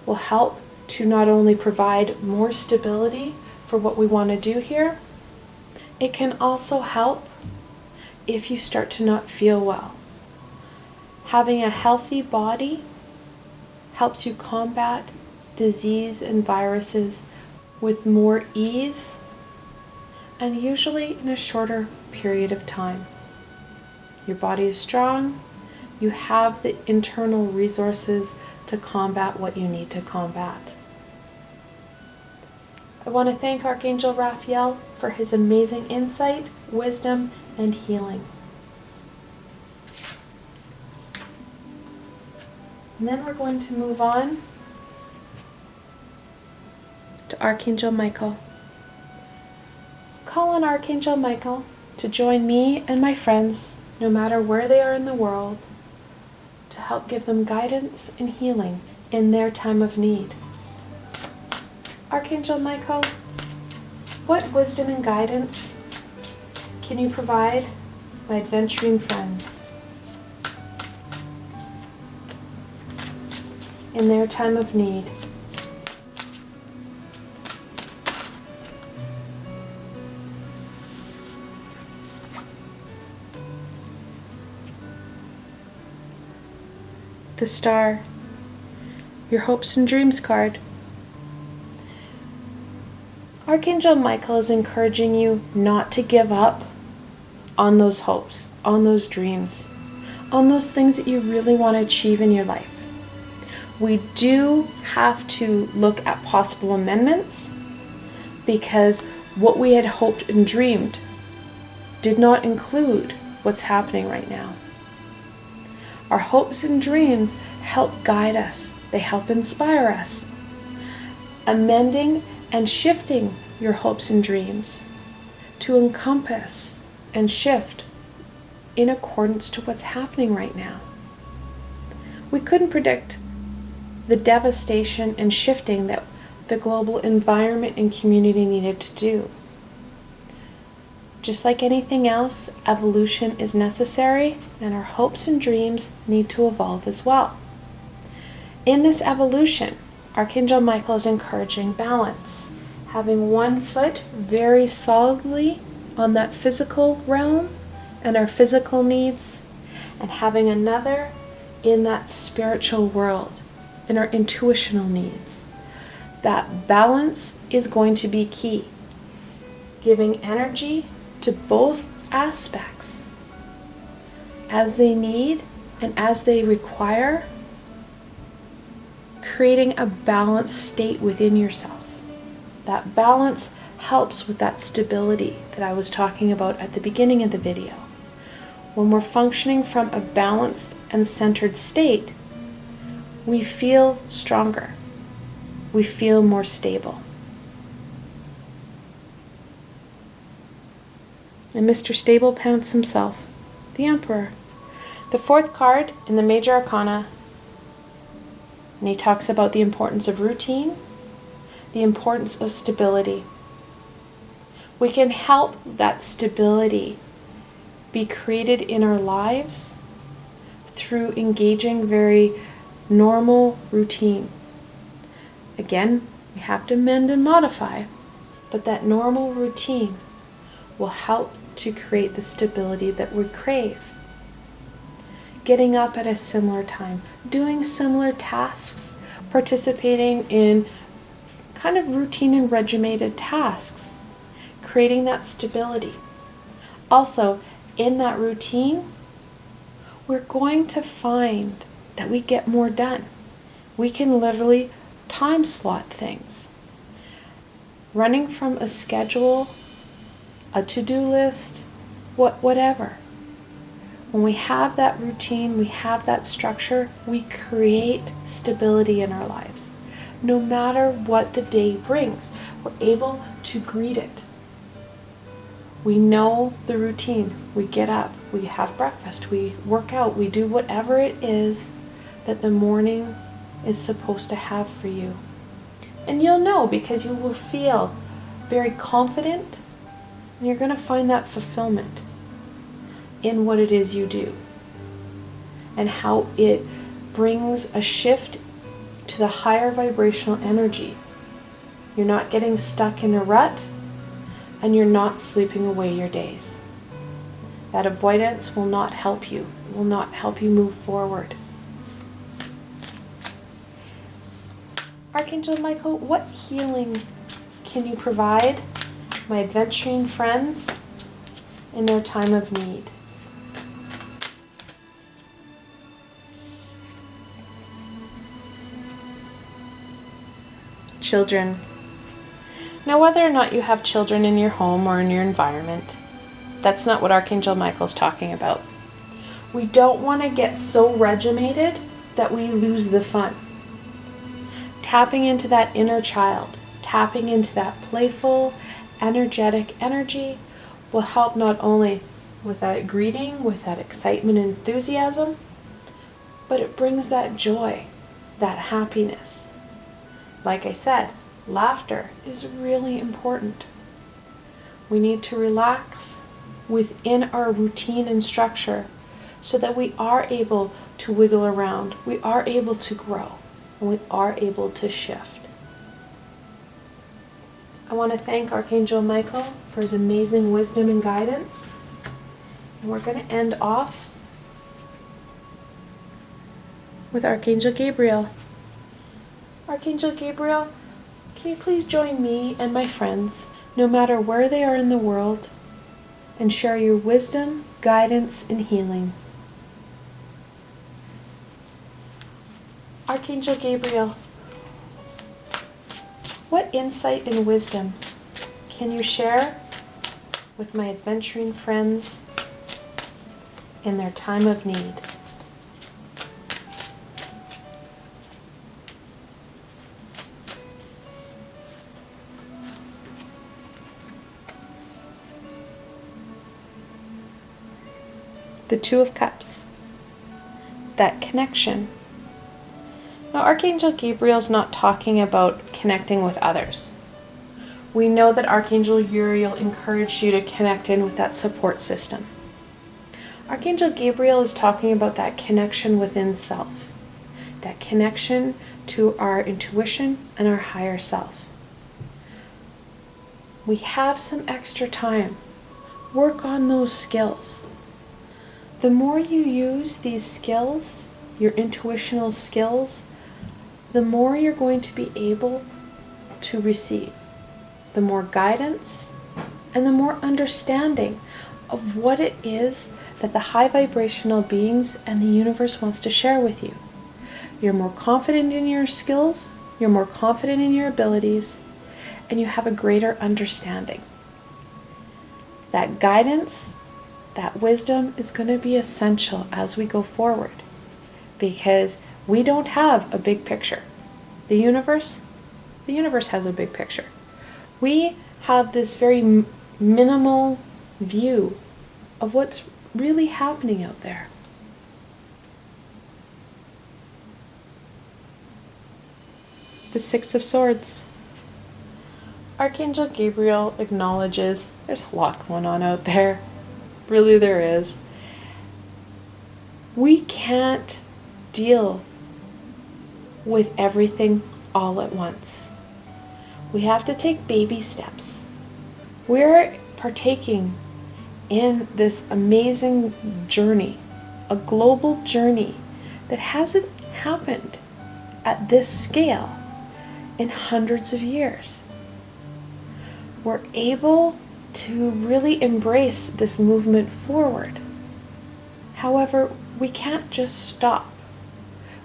will help to not only provide more stability for what we want to do here, it can also help if you start to not feel well. Having a healthy body helps you combat disease and viruses with more ease and usually in a shorter period of time. Your body is strong, you have the internal resources to combat what you need to combat. I want to thank Archangel Raphael for his amazing insight, wisdom, and healing. And then we're going to move on to Archangel Michael. Call on Archangel Michael to join me and my friends, no matter where they are in the world, to help give them guidance and healing in their time of need. Archangel Michael, what wisdom and guidance can you provide my Aventurine friends in their time of need? The Star, your hopes and dreams card. Archangel Michael is encouraging you not to give up on those hopes, on those dreams, on those things that you really want to achieve in your life. We do have to look at possible amendments because what we had hoped and dreamed did not include what's happening right now. Our hopes and dreams help guide us. They help inspire us. Amending and shifting your hopes and dreams to encompass and shift in accordance to what's happening right now. We couldn't predict the devastation and shifting that the global environment and community needed to do. Just like anything else, evolution is necessary, and our hopes and dreams need to evolve as well. In this evolution, Archangel Michael is encouraging balance, having one foot very solidly on that physical realm and our physical needs, and having another in that spiritual world, in our intuitional needs. That balance is going to be key. Giving energy to both aspects as they need and as they require, creating a balanced state within yourself. That balance helps with that stability that I was talking about at the beginning of the video. When we're functioning from a balanced and centered state, we feel stronger. We feel more stable. And Mr. Stable Pants himself, the Emperor. The fourth card in the Major Arcana, and he talks about the importance of routine, the importance of stability. We can help that stability be created in our lives through engaging very normal routine. Again, we have to mend and modify, but that normal routine will help to create the stability that we crave. Getting up at a similar time, doing similar tasks, participating in kind of routine and regimented tasks, creating that stability. Also, in that routine, we're going to find that we get more done. We can literally time slot things. Running from a schedule, a to-do list, whatever. When we have that routine, we have that structure, we create stability in our lives. No matter what the day brings, we're able to greet it. We know the routine. We get up, we have breakfast, we work out, we do whatever it is that the morning is supposed to have for you. And you'll know because you will feel very confident, and you're going to find that fulfillment in what it is you do and how it brings a shift to the higher vibrational energy. You're not getting stuck in a rut, and you're not sleeping away your days. That avoidance will not help you, will not help you move forward. Archangel Michael, what healing can you provide my adventuring friends in their time of need? Children. Now, whether or not you have children in your home or in your environment, that's not what Archangel Michael's talking about. We don't want to get so regimented that we lose the fun. Tapping into that inner child, tapping into that playful, energetic energy will help not only with that greeting, with that excitement and enthusiasm, but it brings that joy, that happiness. Like I said, laughter is really important. We need to relax within our routine and structure so that we are able to wiggle around, we are able to grow, and we are able to shift. I want to thank Archangel Michael for his amazing wisdom and guidance. And we're going to end off with Archangel Gabriel. Archangel Gabriel, can you please join me and my friends, no matter where they are in the world, and share your wisdom, guidance, and healing. Archangel Gabriel, what insight and wisdom can you share with my adventuring friends in their time of need? The Two of Cups, that connection. Now, Archangel Gabriel's not talking about connecting with others. We know that Archangel Uriel encouraged you to connect in with that support system. Archangel Gabriel is talking about that connection within self, that connection to our intuition and our higher self. We have some extra time. Work on those skills. The more you use these skills, your intuitional skills, the more you're going to be able to receive, the more guidance and the more understanding of what it is that the high vibrational beings and the universe wants to share with you. You're more confident in your skills, you're more confident in your abilities, and you have a greater understanding. That guidance, that wisdom is going to be essential as we go forward, because we don't have a big picture. The universe has a big picture. We have this very minimal view of what's really happening out there. The Six of Swords. Archangel Gabriel acknowledges there's a lot going on out there. Really, there is. We can't deal with everything all at once. We have to take baby steps. We're partaking in this amazing journey, a global journey that hasn't happened at this scale in hundreds of years. We're able to really embrace this movement forward. However, we can't just stop.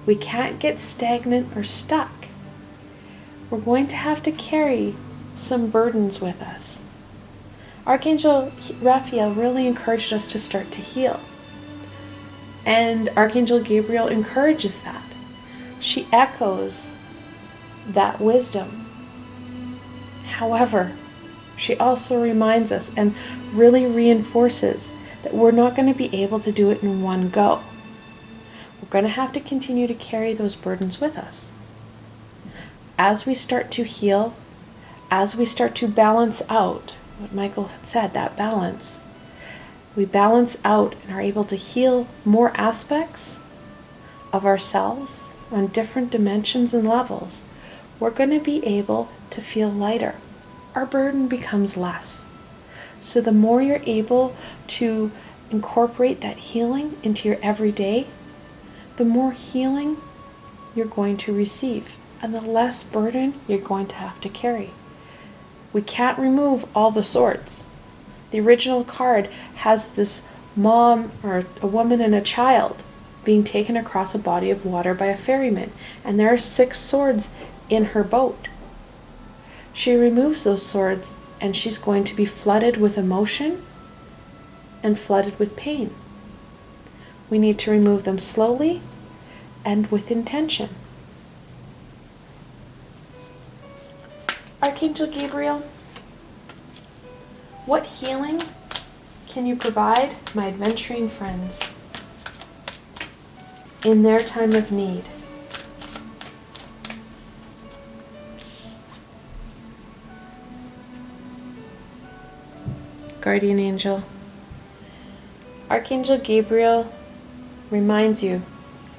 We can't get stagnant or stuck. We're going to have to carry some burdens with us. Archangel Raphael really encouraged us to start to heal. And Archangel Gabriel encourages that. She echoes that wisdom. However, she also reminds us and really reinforces that we're not going to be able to do it in one go. We're going to have to continue to carry those burdens with us. As we start to heal, as we start to balance out, what Michael had said, that balance, we balance out and are able to heal more aspects of ourselves on different dimensions and levels, we're going to be able to feel lighter. Our burden becomes less. So the more you're able to incorporate that healing into your everyday, the more healing you're going to receive and the less burden you're going to have to carry. We can't remove all the swords. The original card has this mom or a woman and a child being taken across a body of water by a ferryman, and there are 6 swords in her boat. She removes those swords and she's going to be flooded with emotion and flooded with pain. We need to remove them slowly and with intention. Archangel Gabriel, what healing can you provide my Aventurine friends in their time of need? Guardian Angel. Archangel Gabriel reminds you,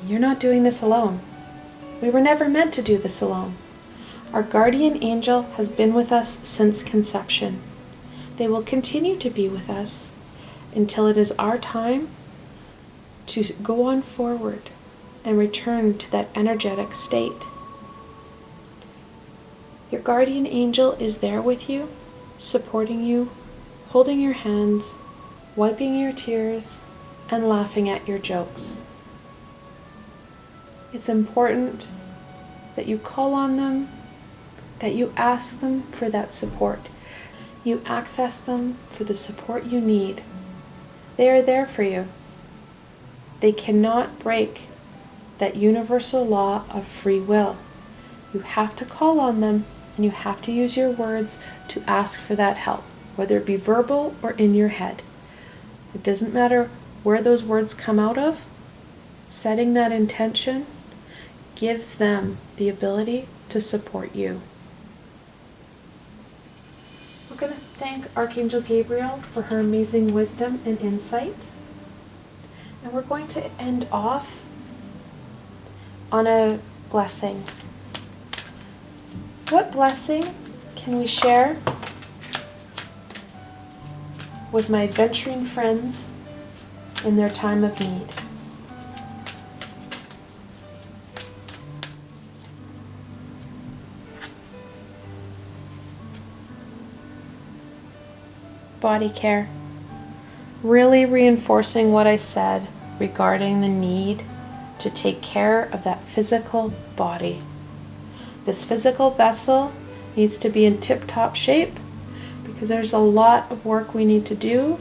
you're not doing this alone. We were never meant to do this alone. Our guardian angel has been with us since conception. They will continue to be with us until it is our time to go on forward and return to that energetic state. Your guardian angel is there with you, supporting you, holding your hands, wiping your tears, and laughing at your jokes. It's important that you call on them, that you ask them for that support. You access them for the support you need. They are there for you. They cannot break that universal law of free will. You have to call on them, and you have to use your words to ask for that help, whether it be verbal or in your head. It doesn't matter where those words come out of. Setting that intention gives them the ability to support you. We're going to thank Archangel Gabriel for her amazing wisdom and insight. And we're going to end off on a blessing. What blessing can we share with my Aventurine friends in their time of need? body care. Really reinforcing what I said regarding the need to take care of that physical body. This physical vessel needs to be in tip-top shape because there's a lot of work we need to do,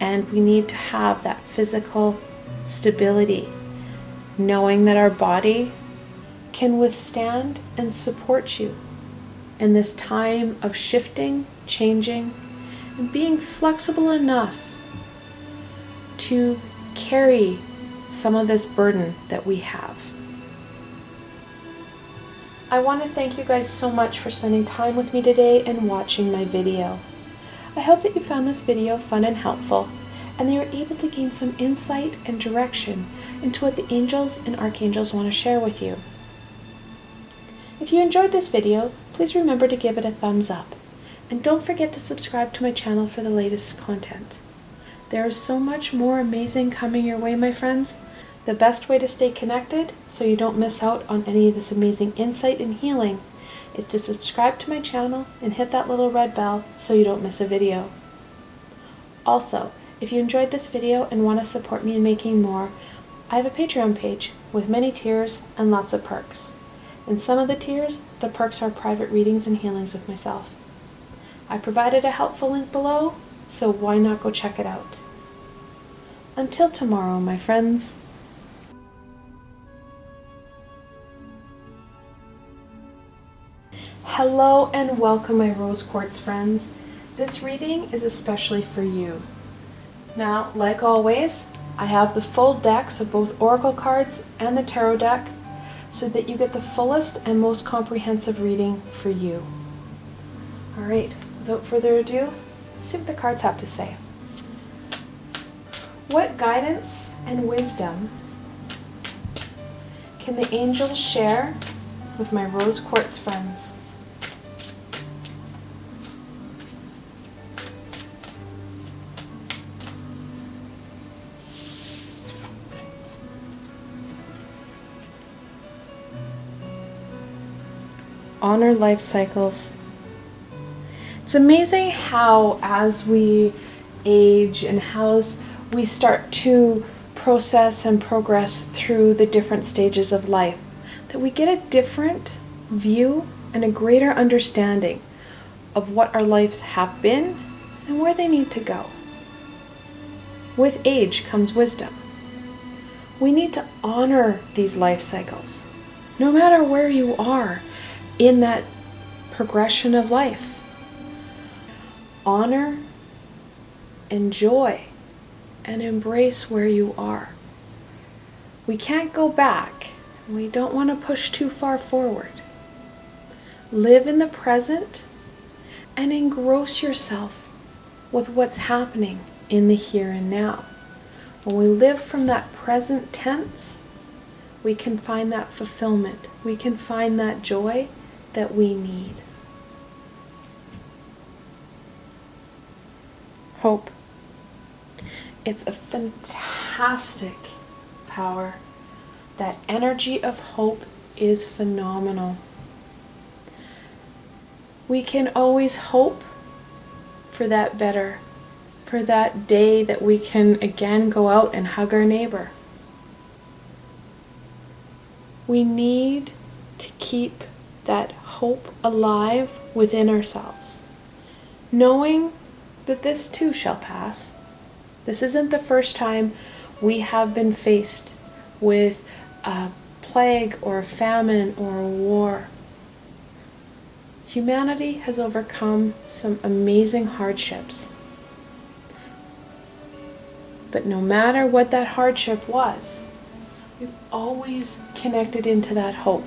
and we need to have that physical stability, knowing that our body can withstand and support you in this time of shifting, changing, and being flexible enough to carry some of this burden that we have. I want to thank you guys so much for spending time with me today and watching my video. I hope that you found this video fun and helpful, and that you're able to gain some insight and direction into what the angels and archangels want to share with you. If you enjoyed this video, please remember to give it a thumbs up, and don't forget to subscribe to my channel for the latest content. There is so much more amazing coming your way, my friends. The best way to stay connected so you don't miss out on any of this amazing insight and healing is to subscribe to my channel and hit that little red bell so you don't miss a video. Also, if you enjoyed this video and want to support me in making more, I have a Patreon page with many tiers and lots of perks. In some of the tiers, the perks are private readings and healings with myself. I provided a helpful link below, so why not go check it out? Until tomorrow, my friends. Hello and welcome, my rose quartz friends. This reading is especially for you. Now, like always, I have the full decks of both oracle cards and the tarot deck so that you get the fullest and most comprehensive reading for you. Alright, without further ado, let's see what the cards have to say. What guidance and wisdom can the angels share with my rose quartz friends? Honor life cycles. It's amazing how as we age and how we start to process and progress through the different stages of life, that we get a different view and a greater understanding of what our lives have been and where they need to go. With age comes wisdom. We need to honor these life cycles, no matter where you are in that progression of life. Honor, enjoy, and embrace where you are. We can't go back. We don't want to push too far forward. Live in the present and engross yourself with what's happening in the here and now. When we live from that present tense, we can find that fulfillment. We can find that joy that we need. Hope. It's a fantastic power. That energy of hope is phenomenal. We can always hope for that better, for that day that we can again go out and hug our neighbor. We need to keep that hope alive within ourselves, knowing that this too shall pass. This isn't the first time we have been faced with a plague or a famine or a war. Humanity has overcome some amazing hardships. But no matter what that hardship was, we've always connected into that hope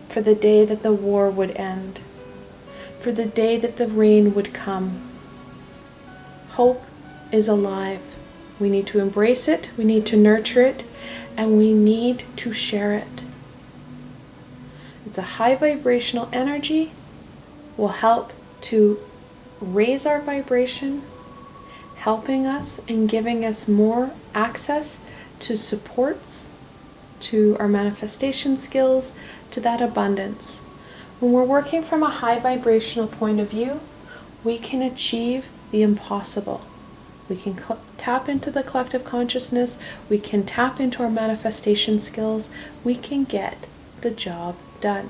for the day that the war would end, for the day that the rain would come. Hope is alive. We need to embrace it, we need to nurture it, and we need to share it. It's a high vibrational energy, will help to raise our vibration, helping us and giving us more access to supports, to our manifestation skills, to that abundance. When we're working from a high vibrational point of view, we can achieve the impossible. We can tap into the collective consciousness. We can tap into our manifestation skills. We can get the job done.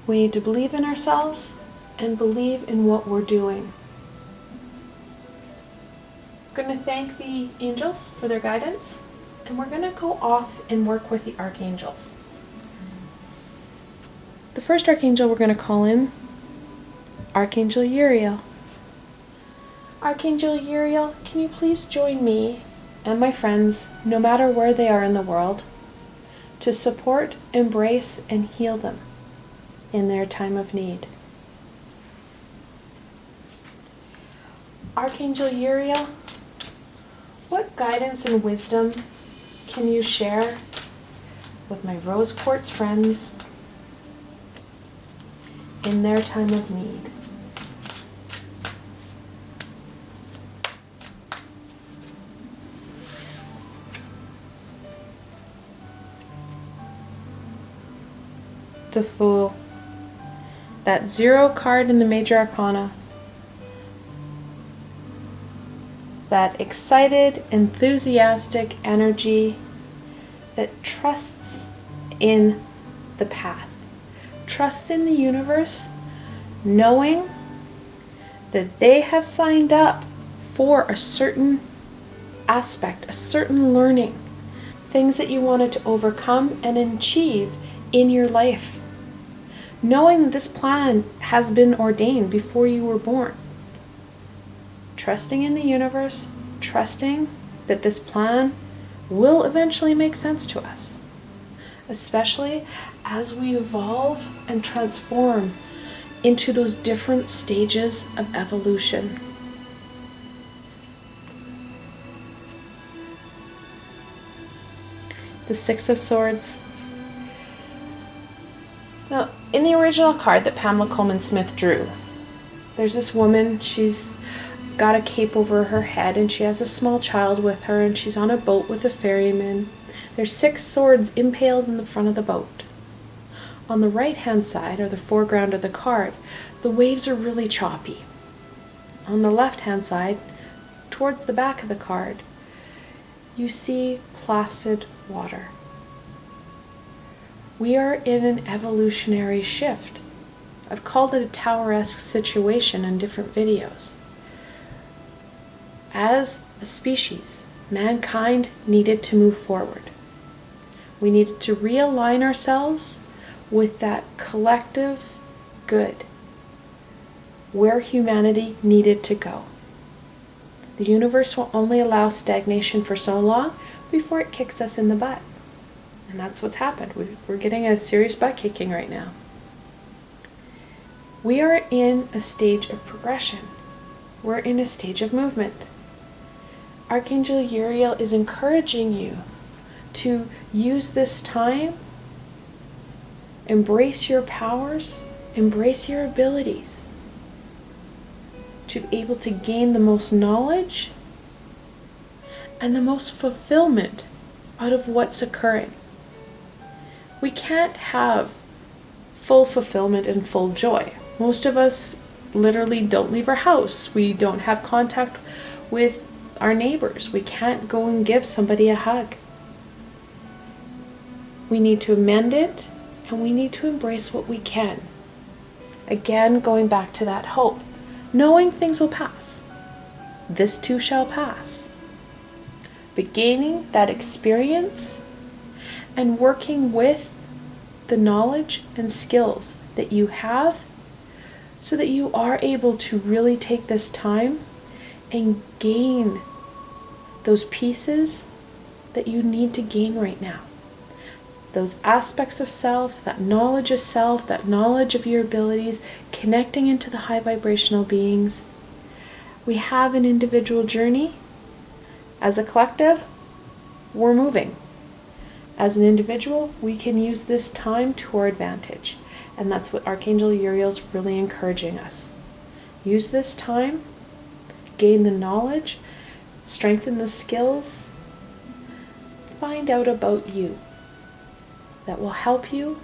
We need to believe in ourselves and believe in what we're doing. I'm going to thank the angels for their guidance, and we're going to go off and work with the archangels. The first archangel we're going to call in, Archangel Uriel. Archangel Uriel, can you please join me and my friends, no matter where they are in the world, to support, embrace, and heal them in their time of need? Archangel Uriel, what guidance and wisdom can you share with my rose quartz friends in their time of need? The Fool. That 0 card in the major arcana. That excited, enthusiastic energy that trusts in the path, trusts in the universe, knowing that they have signed up for a certain aspect, a certain learning, things that you wanted to overcome and achieve in your life. Knowing that this plan has been ordained before you were born. Trusting in the universe, trusting that this plan will eventually make sense to us, especially as we evolve and transform into those different stages of evolution. The Six of Swords. Now, in the original card that Pamela Coleman Smith drew, there's this woman, she's got a cape over her head and she has a small child with her and she's on a boat with a ferryman. There's 6 swords impaled in the front of the boat. On the right hand side, or the foreground of the card, the waves are really choppy. On the left hand side, towards the back of the card, you see placid water. We are in an evolutionary shift. I've called it a tower-esque situation in different videos. As a species, mankind needed to move forward. We needed to realign ourselves with that collective good, where humanity needed to go. The universe will only allow stagnation for so long before it kicks us in the butt. And that's what's happened. We're getting a serious butt kicking right now. We are in a stage of progression. We're in a stage of movement. Archangel Uriel is encouraging you to use this time, embrace your powers, embrace your abilities, to be able to gain the most knowledge and the most fulfillment out of what's occurring. We can't have full fulfillment and full joy. Most of us literally don't leave our house. We don't have contact with our neighbors. We can't go and give somebody a hug. We need to amend it, and we need to embrace what we can. Again, going back to that hope, knowing things will pass. This too shall pass. But gaining that experience and working with the knowledge and skills that you have so that you are able to really take this time and gain those pieces that you need to gain right now. Those aspects of self, that knowledge of self, that knowledge of your abilities, connecting into the high vibrational beings. We have an individual journey. As a collective, we're moving. As an individual, we can use this time to our advantage. And that's what Archangel Uriel's really encouraging us. Use this time, gain the knowledge, strengthen the skills, find out about you. That will help you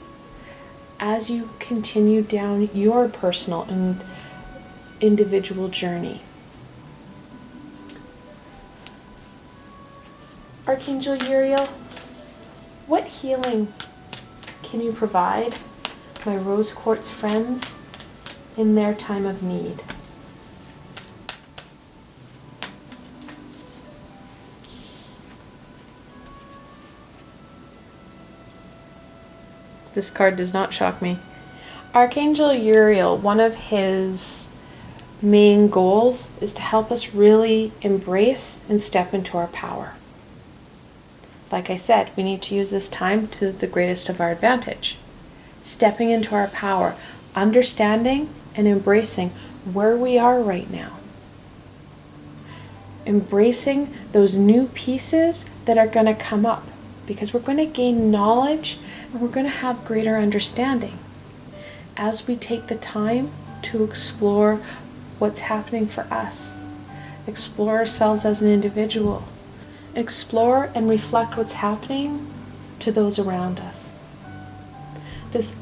as you continue down your personal and individual journey. Archangel Uriel, what healing can you provide my rose quartz friends in their time of need? This card does not shock me. Archangel Uriel, one of his main goals is to help us really embrace and step into our power. Like I said, we need to use this time to the greatest of our advantage. Stepping into our power, understanding and embracing where we are right now. Embracing those new pieces that are going to come up, because we're going to gain knowledge and we're going to have greater understanding as we take the time to explore what's happening for us, explore ourselves as an individual, explore and reflect what's happening to those around us. This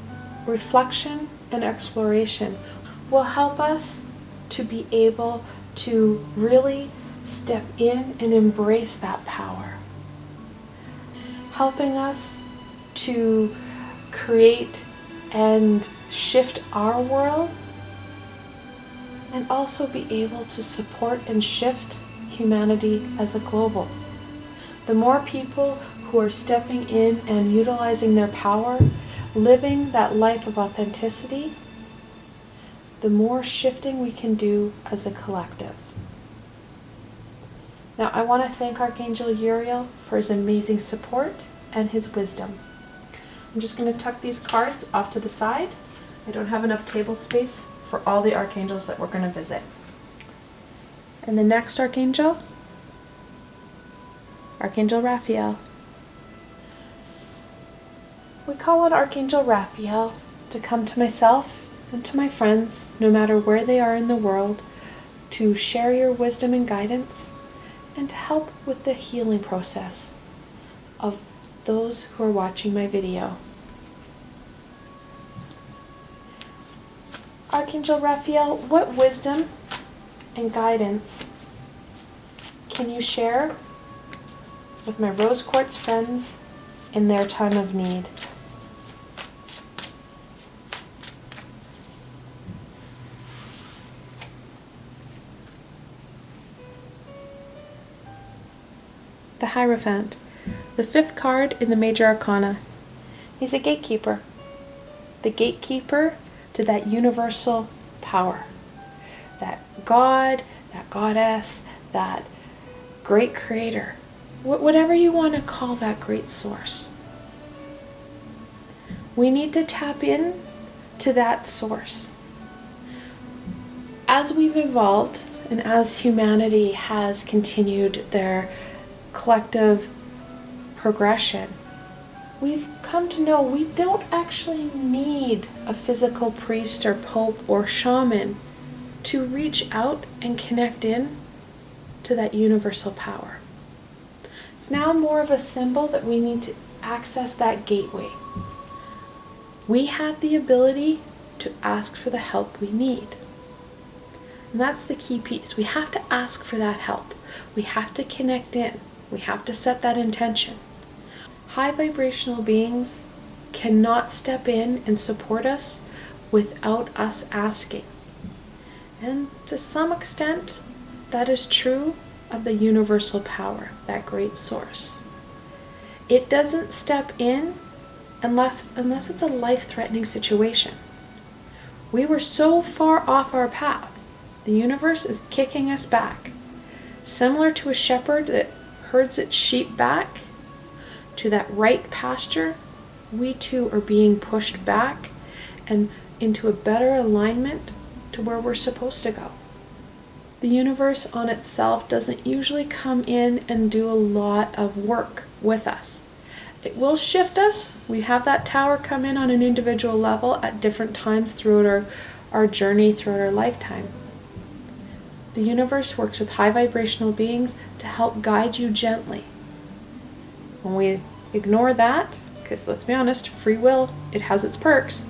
reflection and exploration will help us to be able to really step in and embrace that power, helping us to create and shift our world, and also be able to support and shift humanity as a global. The more people who are stepping in and utilizing their power, living that life of authenticity, the more shifting we can do as a collective. Now, I want to thank Archangel Uriel for his amazing support and his wisdom. I'm just going to tuck these cards off to the side. I don't have enough table space for all the archangels that we're going to visit. And the next archangel, Archangel Raphael. We call on Archangel Raphael to come to myself and to my friends, no matter where they are in the world, to share your wisdom and guidance, and to help with the healing process of those who are watching my video. Archangel Raphael, what wisdom and guidance can you share with my rose quartz friends in their time of need? The Hierophant, the fifth card in the Major Arcana. He's a gatekeeper. The gatekeeper to that universal power. That God, that goddess, that great creator. Whatever you want to call that great source. We need to tap in to that source. As we've evolved and as humanity has continued their collective progression, we've come to know we don't actually need a physical priest or pope or shaman to reach out and connect in to that universal power. It's now more of a symbol that we need to access that gateway. We have the ability to ask for the help we need. And that's the key piece. We have to ask for that help. We have to connect in. We have to set that intention. High vibrational beings cannot step in and support us without us asking. And to some extent, that is true of the universal power, that great source. It doesn't step in unless it's a life-threatening situation. We were so far off our path, the universe is kicking us back. Similar to a shepherd that herds its sheep back to that right pasture, we too are being pushed back and into a better alignment to where we're supposed to go. The universe on itself doesn't usually come in and do a lot of work with us. It will shift us. We have that tower come in on an individual level at different times throughout our journey, throughout our lifetime. The universe works with high vibrational beings to help guide you gently. When we ignore that, because let's be honest, free will, it has its perks,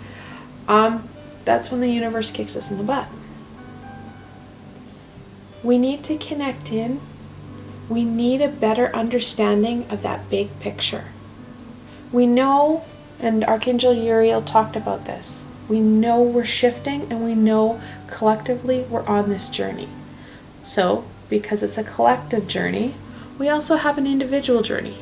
that's when the universe kicks us in the butt. We need to connect in. We need a better understanding of that big picture. We know, and Archangel Uriel talked about this, we know we're shifting and we know collectively we're on this journey. So, because it's a collective journey, we also have an individual journey.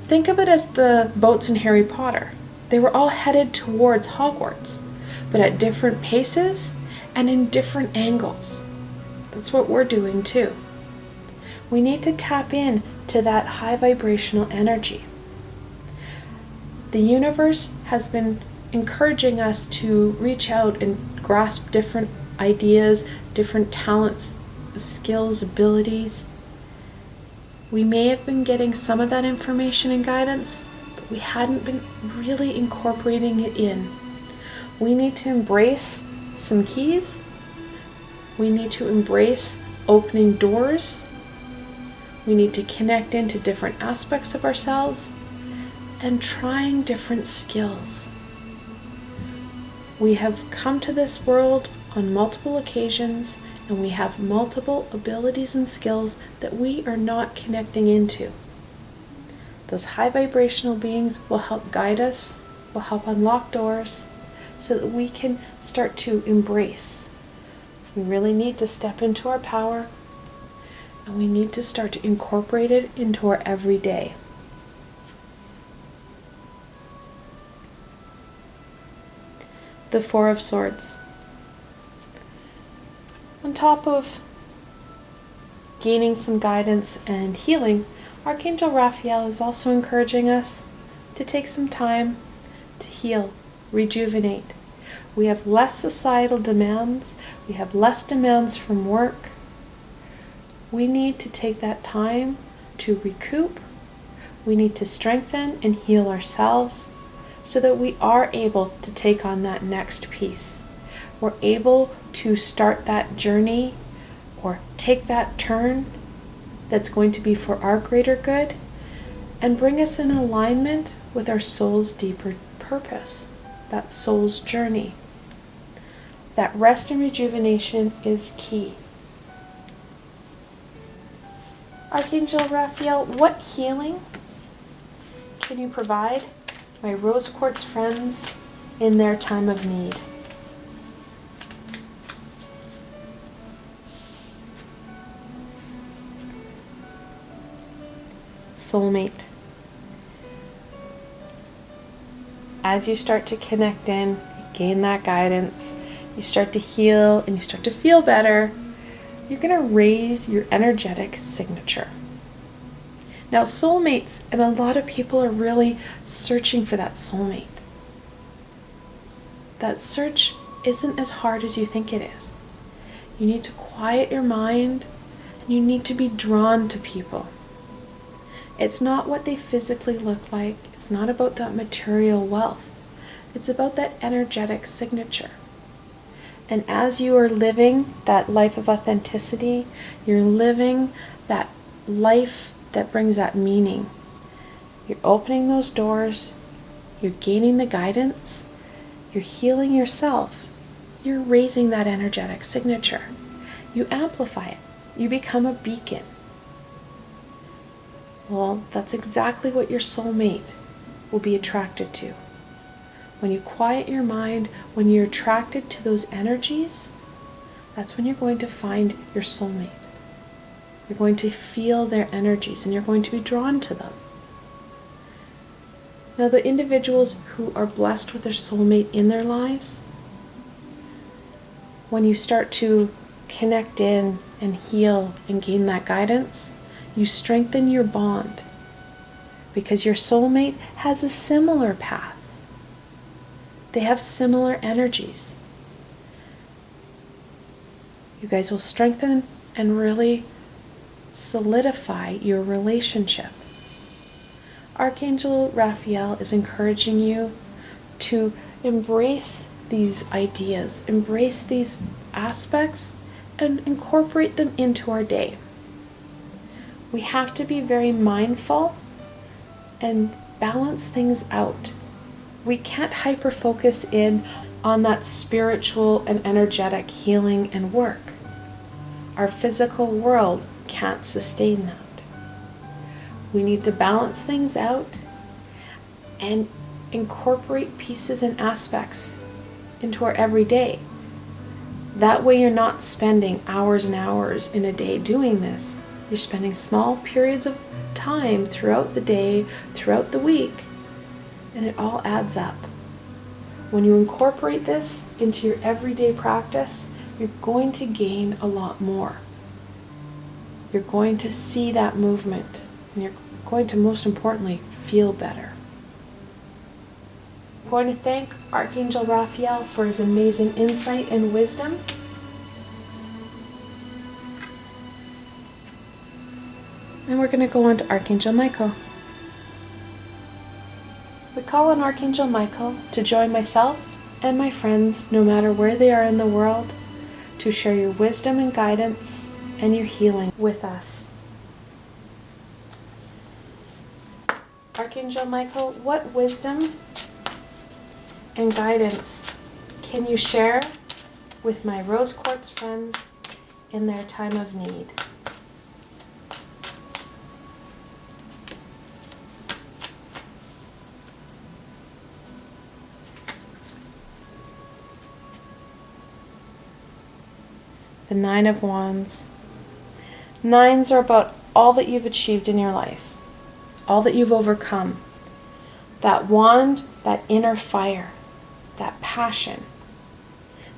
Think of it as the boats in Harry Potter. They were all headed towards Hogwarts, but at different paces and in different angles. That's what we're doing too. We need to tap in to that high vibrational energy. The universe has been encouraging us to reach out and grasp different ideas, different talents, skills, abilities. We may have been getting some of that information and guidance, but we hadn't been really incorporating it in. We need to embrace some keys. We need to embrace opening doors. We need to connect into different aspects of ourselves and trying different skills. We have come to this world on multiple occasions, and we have multiple abilities and skills that we are not connecting into. Those high vibrational beings will help guide us, will help unlock doors, so that we can start to embrace. We really need to step into our power, and we need to start to incorporate it into our everyday. The Four of Swords. On top of gaining some guidance and healing, Archangel Raphael is also encouraging us to take some time to heal, rejuvenate. We have less societal demands. We have less demands from work. We need to take that time to recoup. We need to strengthen and heal ourselves so that we are able to take on that next piece. We're able to start that journey or take that turn that's going to be for our greater good and bring us in alignment with our soul's deeper purpose, that soul's journey. That rest and rejuvenation is key. Archangel Raphael, what healing can you provide my rose quartz friends in their time of need? Soulmate. As you start to connect in, gain that guidance, you start to heal and you start to feel better, you're going to raise your energetic signature. Now, soulmates, and a lot of people are really searching for that soulmate. That search isn't as hard as you think it is. You need to quiet your mind, and you need to be drawn to people. It's not what they physically look like. It's not about that material wealth. It's about that energetic signature. And as you are living that life of authenticity, you're living that life that brings that meaning. You're opening those doors, you're gaining the guidance, you're healing yourself, you're raising that energetic signature. You amplify it, you become a beacon. Well, that's exactly what your soulmate will be attracted to. When you quiet your mind, when you're attracted to those energies, that's when you're going to find your soulmate. You're going to feel their energies and you're going to be drawn to them. Now, the individuals who are blessed with their soulmate in their lives, when you start to connect in and heal and gain that guidance, you strengthen your bond because your soulmate has a similar path. They have similar energies. You guys will strengthen and really solidify your relationship. Archangel Raphael is encouraging you to embrace these ideas, embrace these aspects, and incorporate them into our day. We have to be very mindful and balance things out. We can't hyper-focus in on that spiritual and energetic healing and work. Our physical world can't sustain that. We need to balance things out and incorporate pieces and aspects into our everyday. That way you're not spending hours and hours in a day doing this. You're spending small periods of time throughout the day, throughout the week, and it all adds up. When you incorporate this into your everyday practice, you're going to gain a lot more. You're going to see that movement, and you're going to, most importantly, feel better. I'm going to thank Archangel Raphael for his amazing insight and wisdom. And we're going to go on to Archangel Michael. We call on Archangel Michael to join myself and my friends, no matter where they are in the world, to share your wisdom and guidance and your healing with us. Archangel Michael, what wisdom and guidance can you share with my rose quartz friends in their time of need? The Nine of Wands. Nines are about all that you've achieved in your life, all that you've overcome. That wand, that inner fire, that passion.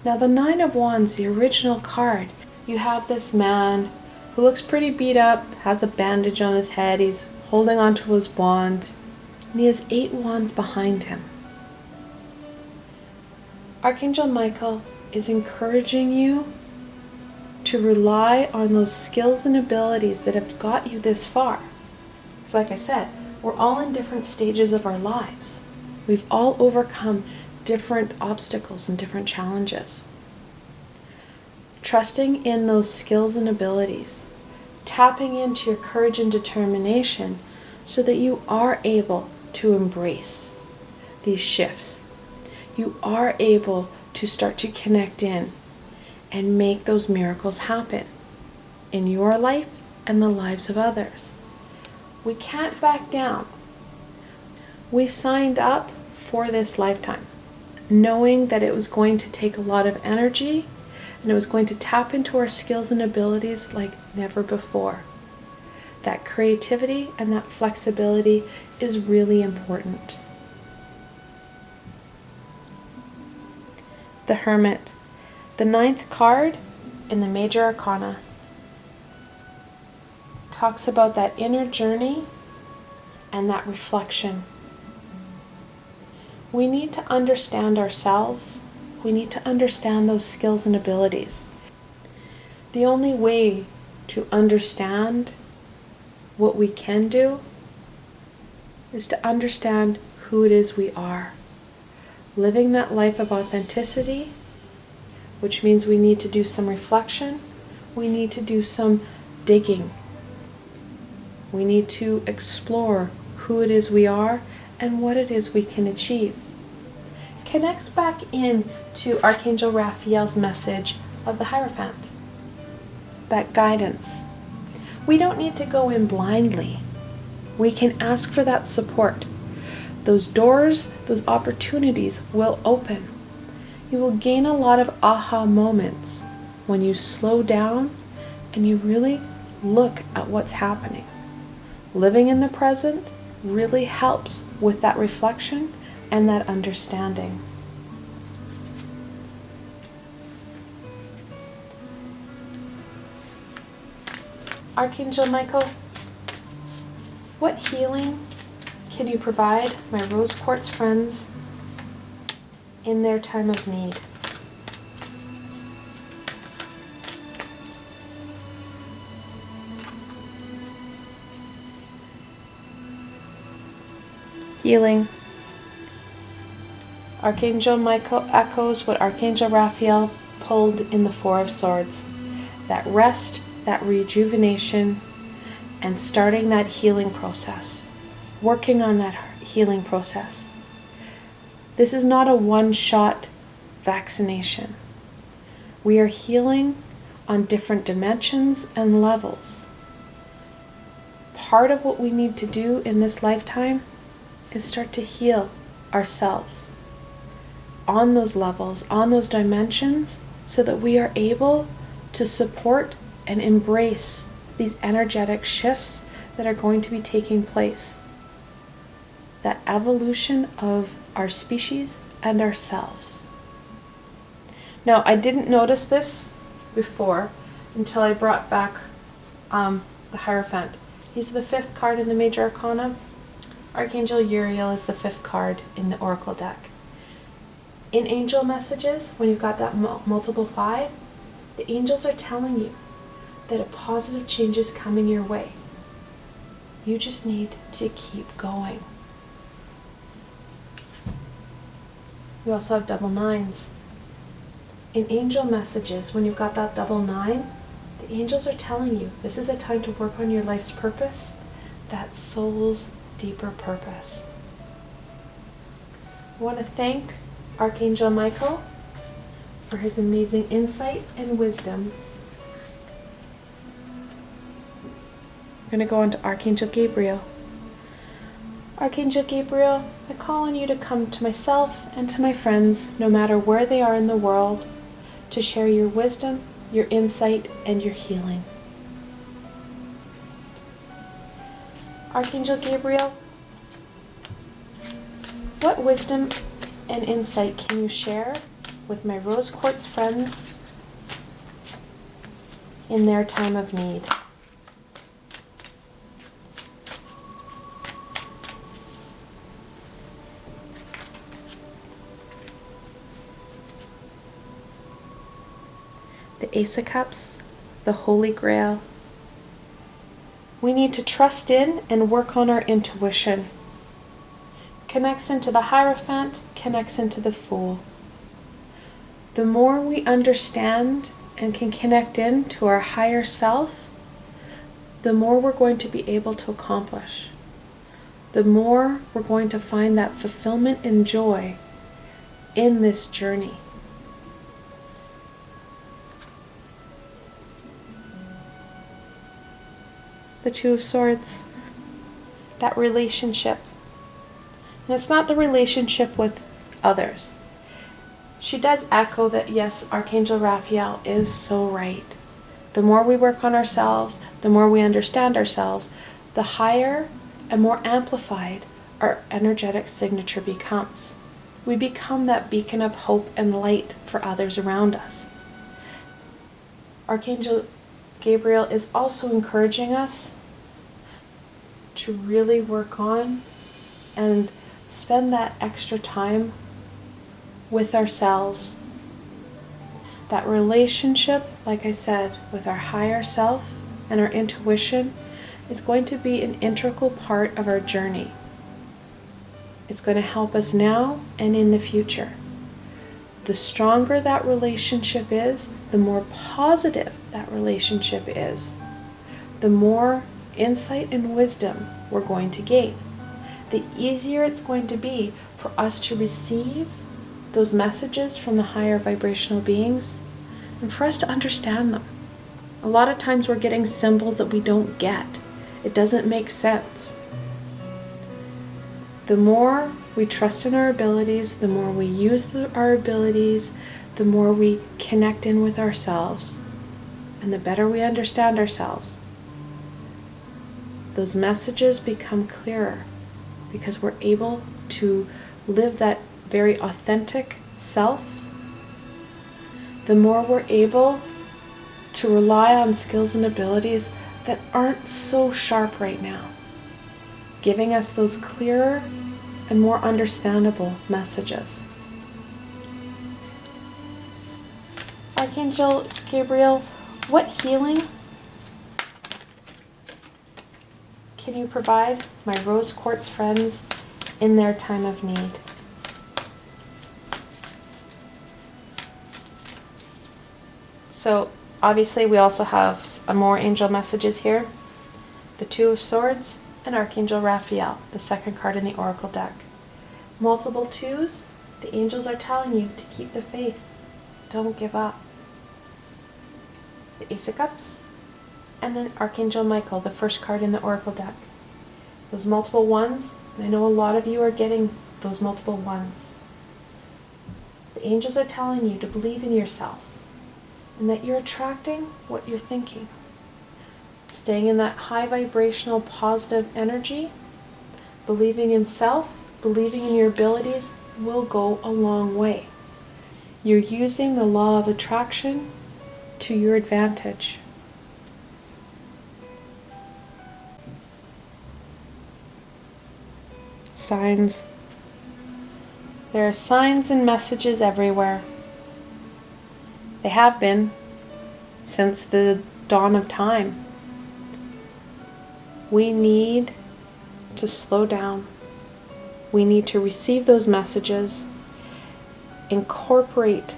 Now the Nine of Wands, the original card, you have this man who looks pretty beat up, has a bandage on his head, he's holding onto his wand, and he has 8 wands behind him. Archangel Michael is encouraging you to rely on those skills and abilities that have got you this far. Because like I said, we're all in different stages of our lives. We've all overcome different obstacles and different challenges. Trusting in those skills and abilities, tapping into your courage and determination so that you are able to embrace these shifts. You are able to start to connect in and make those miracles happen in your life and the lives of others. We can't back down. We signed up for this lifetime, knowing that it was going to take a lot of energy and it was going to tap into our skills and abilities like never before. That creativity and that flexibility is really important. The Hermit. The 9th card in the Major Arcana talks about that inner journey and that reflection. We need to understand ourselves. We need to understand those skills and abilities. The only way to understand what we can do is to understand who it is we are. Living that life of authenticity, which means we need to do some reflection, we need to do some digging. We need to explore who it is we are and what it is we can achieve. Connects back in to Archangel Raphael's message of the Hierophant. That guidance. We don't need to go in blindly. We can ask for that support. Those doors, those opportunities will open. You will gain a lot of aha moments when you slow down and you really look at what's happening. Living in the present really helps with that reflection and that understanding. Archangel Michael, what healing can you provide my rose quartz friends in their time of need? Healing. Archangel Michael echoes what Archangel Raphael pulled in the Four of Swords. That rest, that rejuvenation, and starting that healing process. Working on that healing process. This is not a one-shot vaccination. We are healing on different dimensions and levels. Part of what we need to do in this lifetime is start to heal ourselves on those levels, on those dimensions, so that we are able to support and embrace these energetic shifts that are going to be taking place. That evolution of our species and ourselves. Now, I didn't notice this before until I brought back the Hierophant. He's the 5th card in the Major Arcana. Archangel Uriel is the 5th card in the Oracle deck. In angel messages, when you've got that multiple 5, the angels are telling you that a positive change is coming your way. You just need to keep going. We also have double 9s. In angel messages, when you've got that double 9, the angels are telling you this is a time to work on your life's purpose, that soul's deeper purpose. I want to thank Archangel Michael for his amazing insight and wisdom. We're going to go on to Archangel Gabriel. Archangel Gabriel, I call on you to come to myself and to my friends, no matter where they are in the world, to share your wisdom, your insight, and your healing. Archangel Gabriel, what wisdom and insight can you share with my rose quartz friends in their time of need? The Ace of Cups, the Holy Grail. We need to trust in and work on our intuition. Connects into the Hierophant, connects into the Fool. The more we understand and can connect in to our higher self, the more we're going to be able to accomplish. The more we're going to find that fulfillment and joy in this journey. The Two of Swords, that relationship. And it's not the relationship with others. She does echo that, yes, Archangel Raphael is so right. The more we work on ourselves, the more we understand ourselves, the higher and more amplified our energetic signature becomes. We become that beacon of hope and light for others around us. Archangel Gabriel is also encouraging us to really work on and spend that extra time with ourselves. That relationship, like I said, with our higher self and our intuition is going to be an integral part of our journey. It's going to help us now and in the future. The stronger that relationship is, the more positive that relationship is, the more insight and wisdom we're going to gain. The easier it's going to be for us to receive those messages from the higher vibrational beings and for us to understand them. A lot of times we're getting symbols that we don't get. It doesn't make sense. The more we trust in our abilities, the more we use our abilities, the more we connect in with ourselves, and the better we understand ourselves. Those messages become clearer because we're able to live that very authentic self. The more we're able to rely on skills and abilities that aren't so sharp right now, giving us those clearer and more understandable messages. Archangel Gabriel, what healing can you provide my rose quartz friends in their time of need? So obviously we also have some more angel messages here. The Two of Swords and Archangel Raphael, the 2nd card in the Oracle deck. Multiple 2s, the angels are telling you to keep the faith. Don't give up. the Ace of Cups, and then Archangel Michael, the first card in the Oracle deck. Those multiple ones, and I know a lot of you are getting those multiple ones. The angels are telling you to believe in yourself and that you're attracting what you're thinking. Staying in that high vibrational positive energy, believing in self, believing in your abilities will go a long way. You're using the law of attraction to your advantage. Signs. There are signs and messages everywhere. They have been since the dawn of time. We need to slow down. We need to receive those messages, incorporate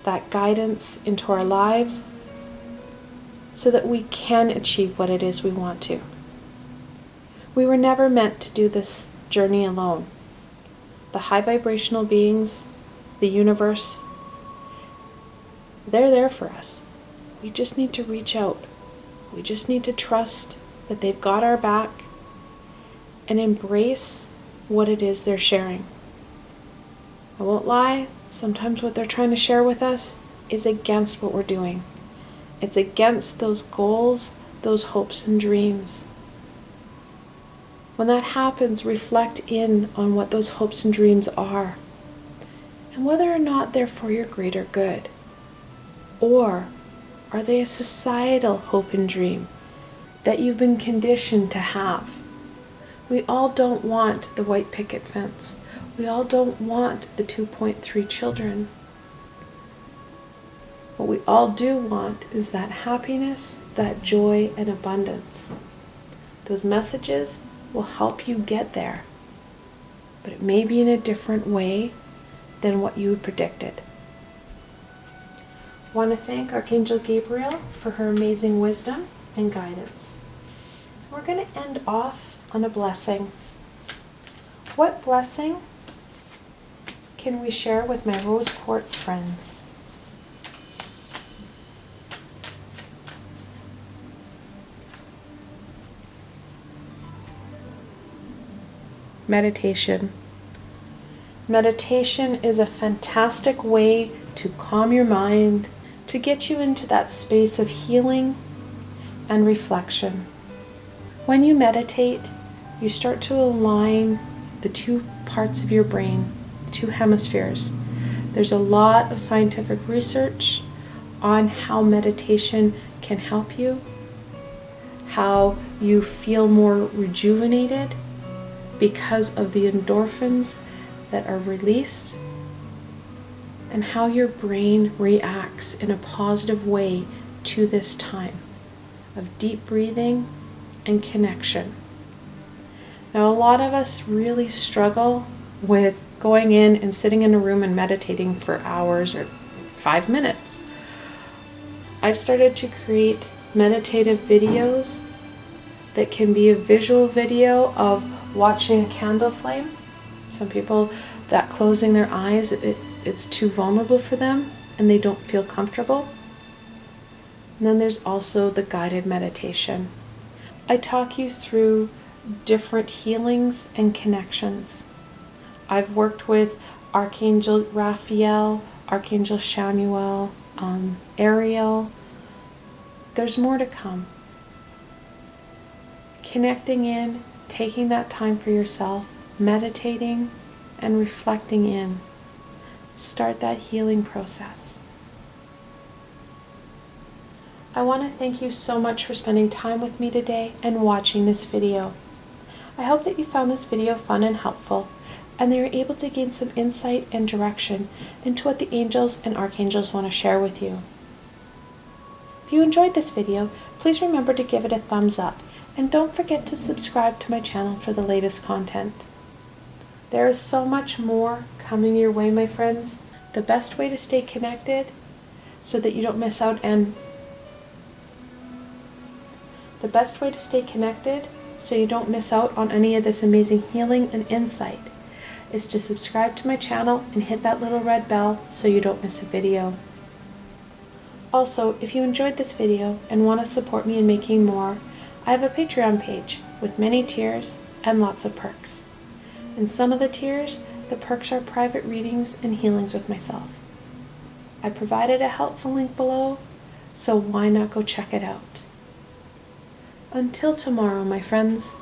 that guidance into our lives so that we can achieve what it is we want to. We were never meant to do this journey alone. The high vibrational beings, the universe, they're there for us. We just need to reach out. We just need to trust that they've got our back and embrace what it is they're sharing. I won't lie, sometimes what they're trying to share with us is against what we're doing. It's against those goals, those hopes and dreams. When that happens, reflect in on what those hopes and dreams are and whether or not they're for your greater good. Or are they a societal hope and dream that you've been conditioned to have? We all don't want the white picket fence. We all don't want the 2.3 children. What we all do want is that happiness, that joy, and abundance. Those messages will help you get there, but it may be in a different way than what you predicted. I want to thank Archangel Gabriel for her amazing wisdom and guidance. We're going to end off on a blessing. What blessing can we share with my rose quartz friends? Meditation. Meditation is a fantastic way to calm your mind, to get you into that space of healing and reflection. When you meditate, you start to align the two parts of your brain, two hemispheres. There's a lot of scientific research on how meditation can help you, how you feel more rejuvenated because of the endorphins that are released, and how your brain reacts in a positive way to this time of deep breathing and connection. Now, a lot of us really struggle with going in and sitting in a room and meditating for hours or 5 minutes. I've started to create meditative videos that can be a visual video of watching a candle flame. Some people, that closing their eyes, it's too vulnerable for them and they don't feel comfortable. And then there's also the guided meditation. I talk you through different healings and connections. I've worked with Archangel Raphael, Archangel Chamuel, Ariel. There's more to come. Connecting in, taking that time for yourself, meditating and reflecting in. Start that healing process. I want to thank you so much for spending time with me today and watching this video. I hope that you found this video fun and helpful, and that you're able to gain some insight and direction into what the angels and archangels want to share with you. If you enjoyed this video, please remember to give it a thumbs up, and don't forget to subscribe to my channel for the latest content. There is so much more coming your way, my friends. The best way to stay connected so that you don't miss out on any of this amazing healing and insight is to subscribe to my channel and hit that little red bell so you don't miss a video. Also, if you enjoyed this video and want to support me in making more, I have a Patreon page with many tiers and lots of perks. In some of the tiers, the perks are private readings and healings with myself. I provided a helpful link below, so why not go check it out? Until tomorrow, my friends.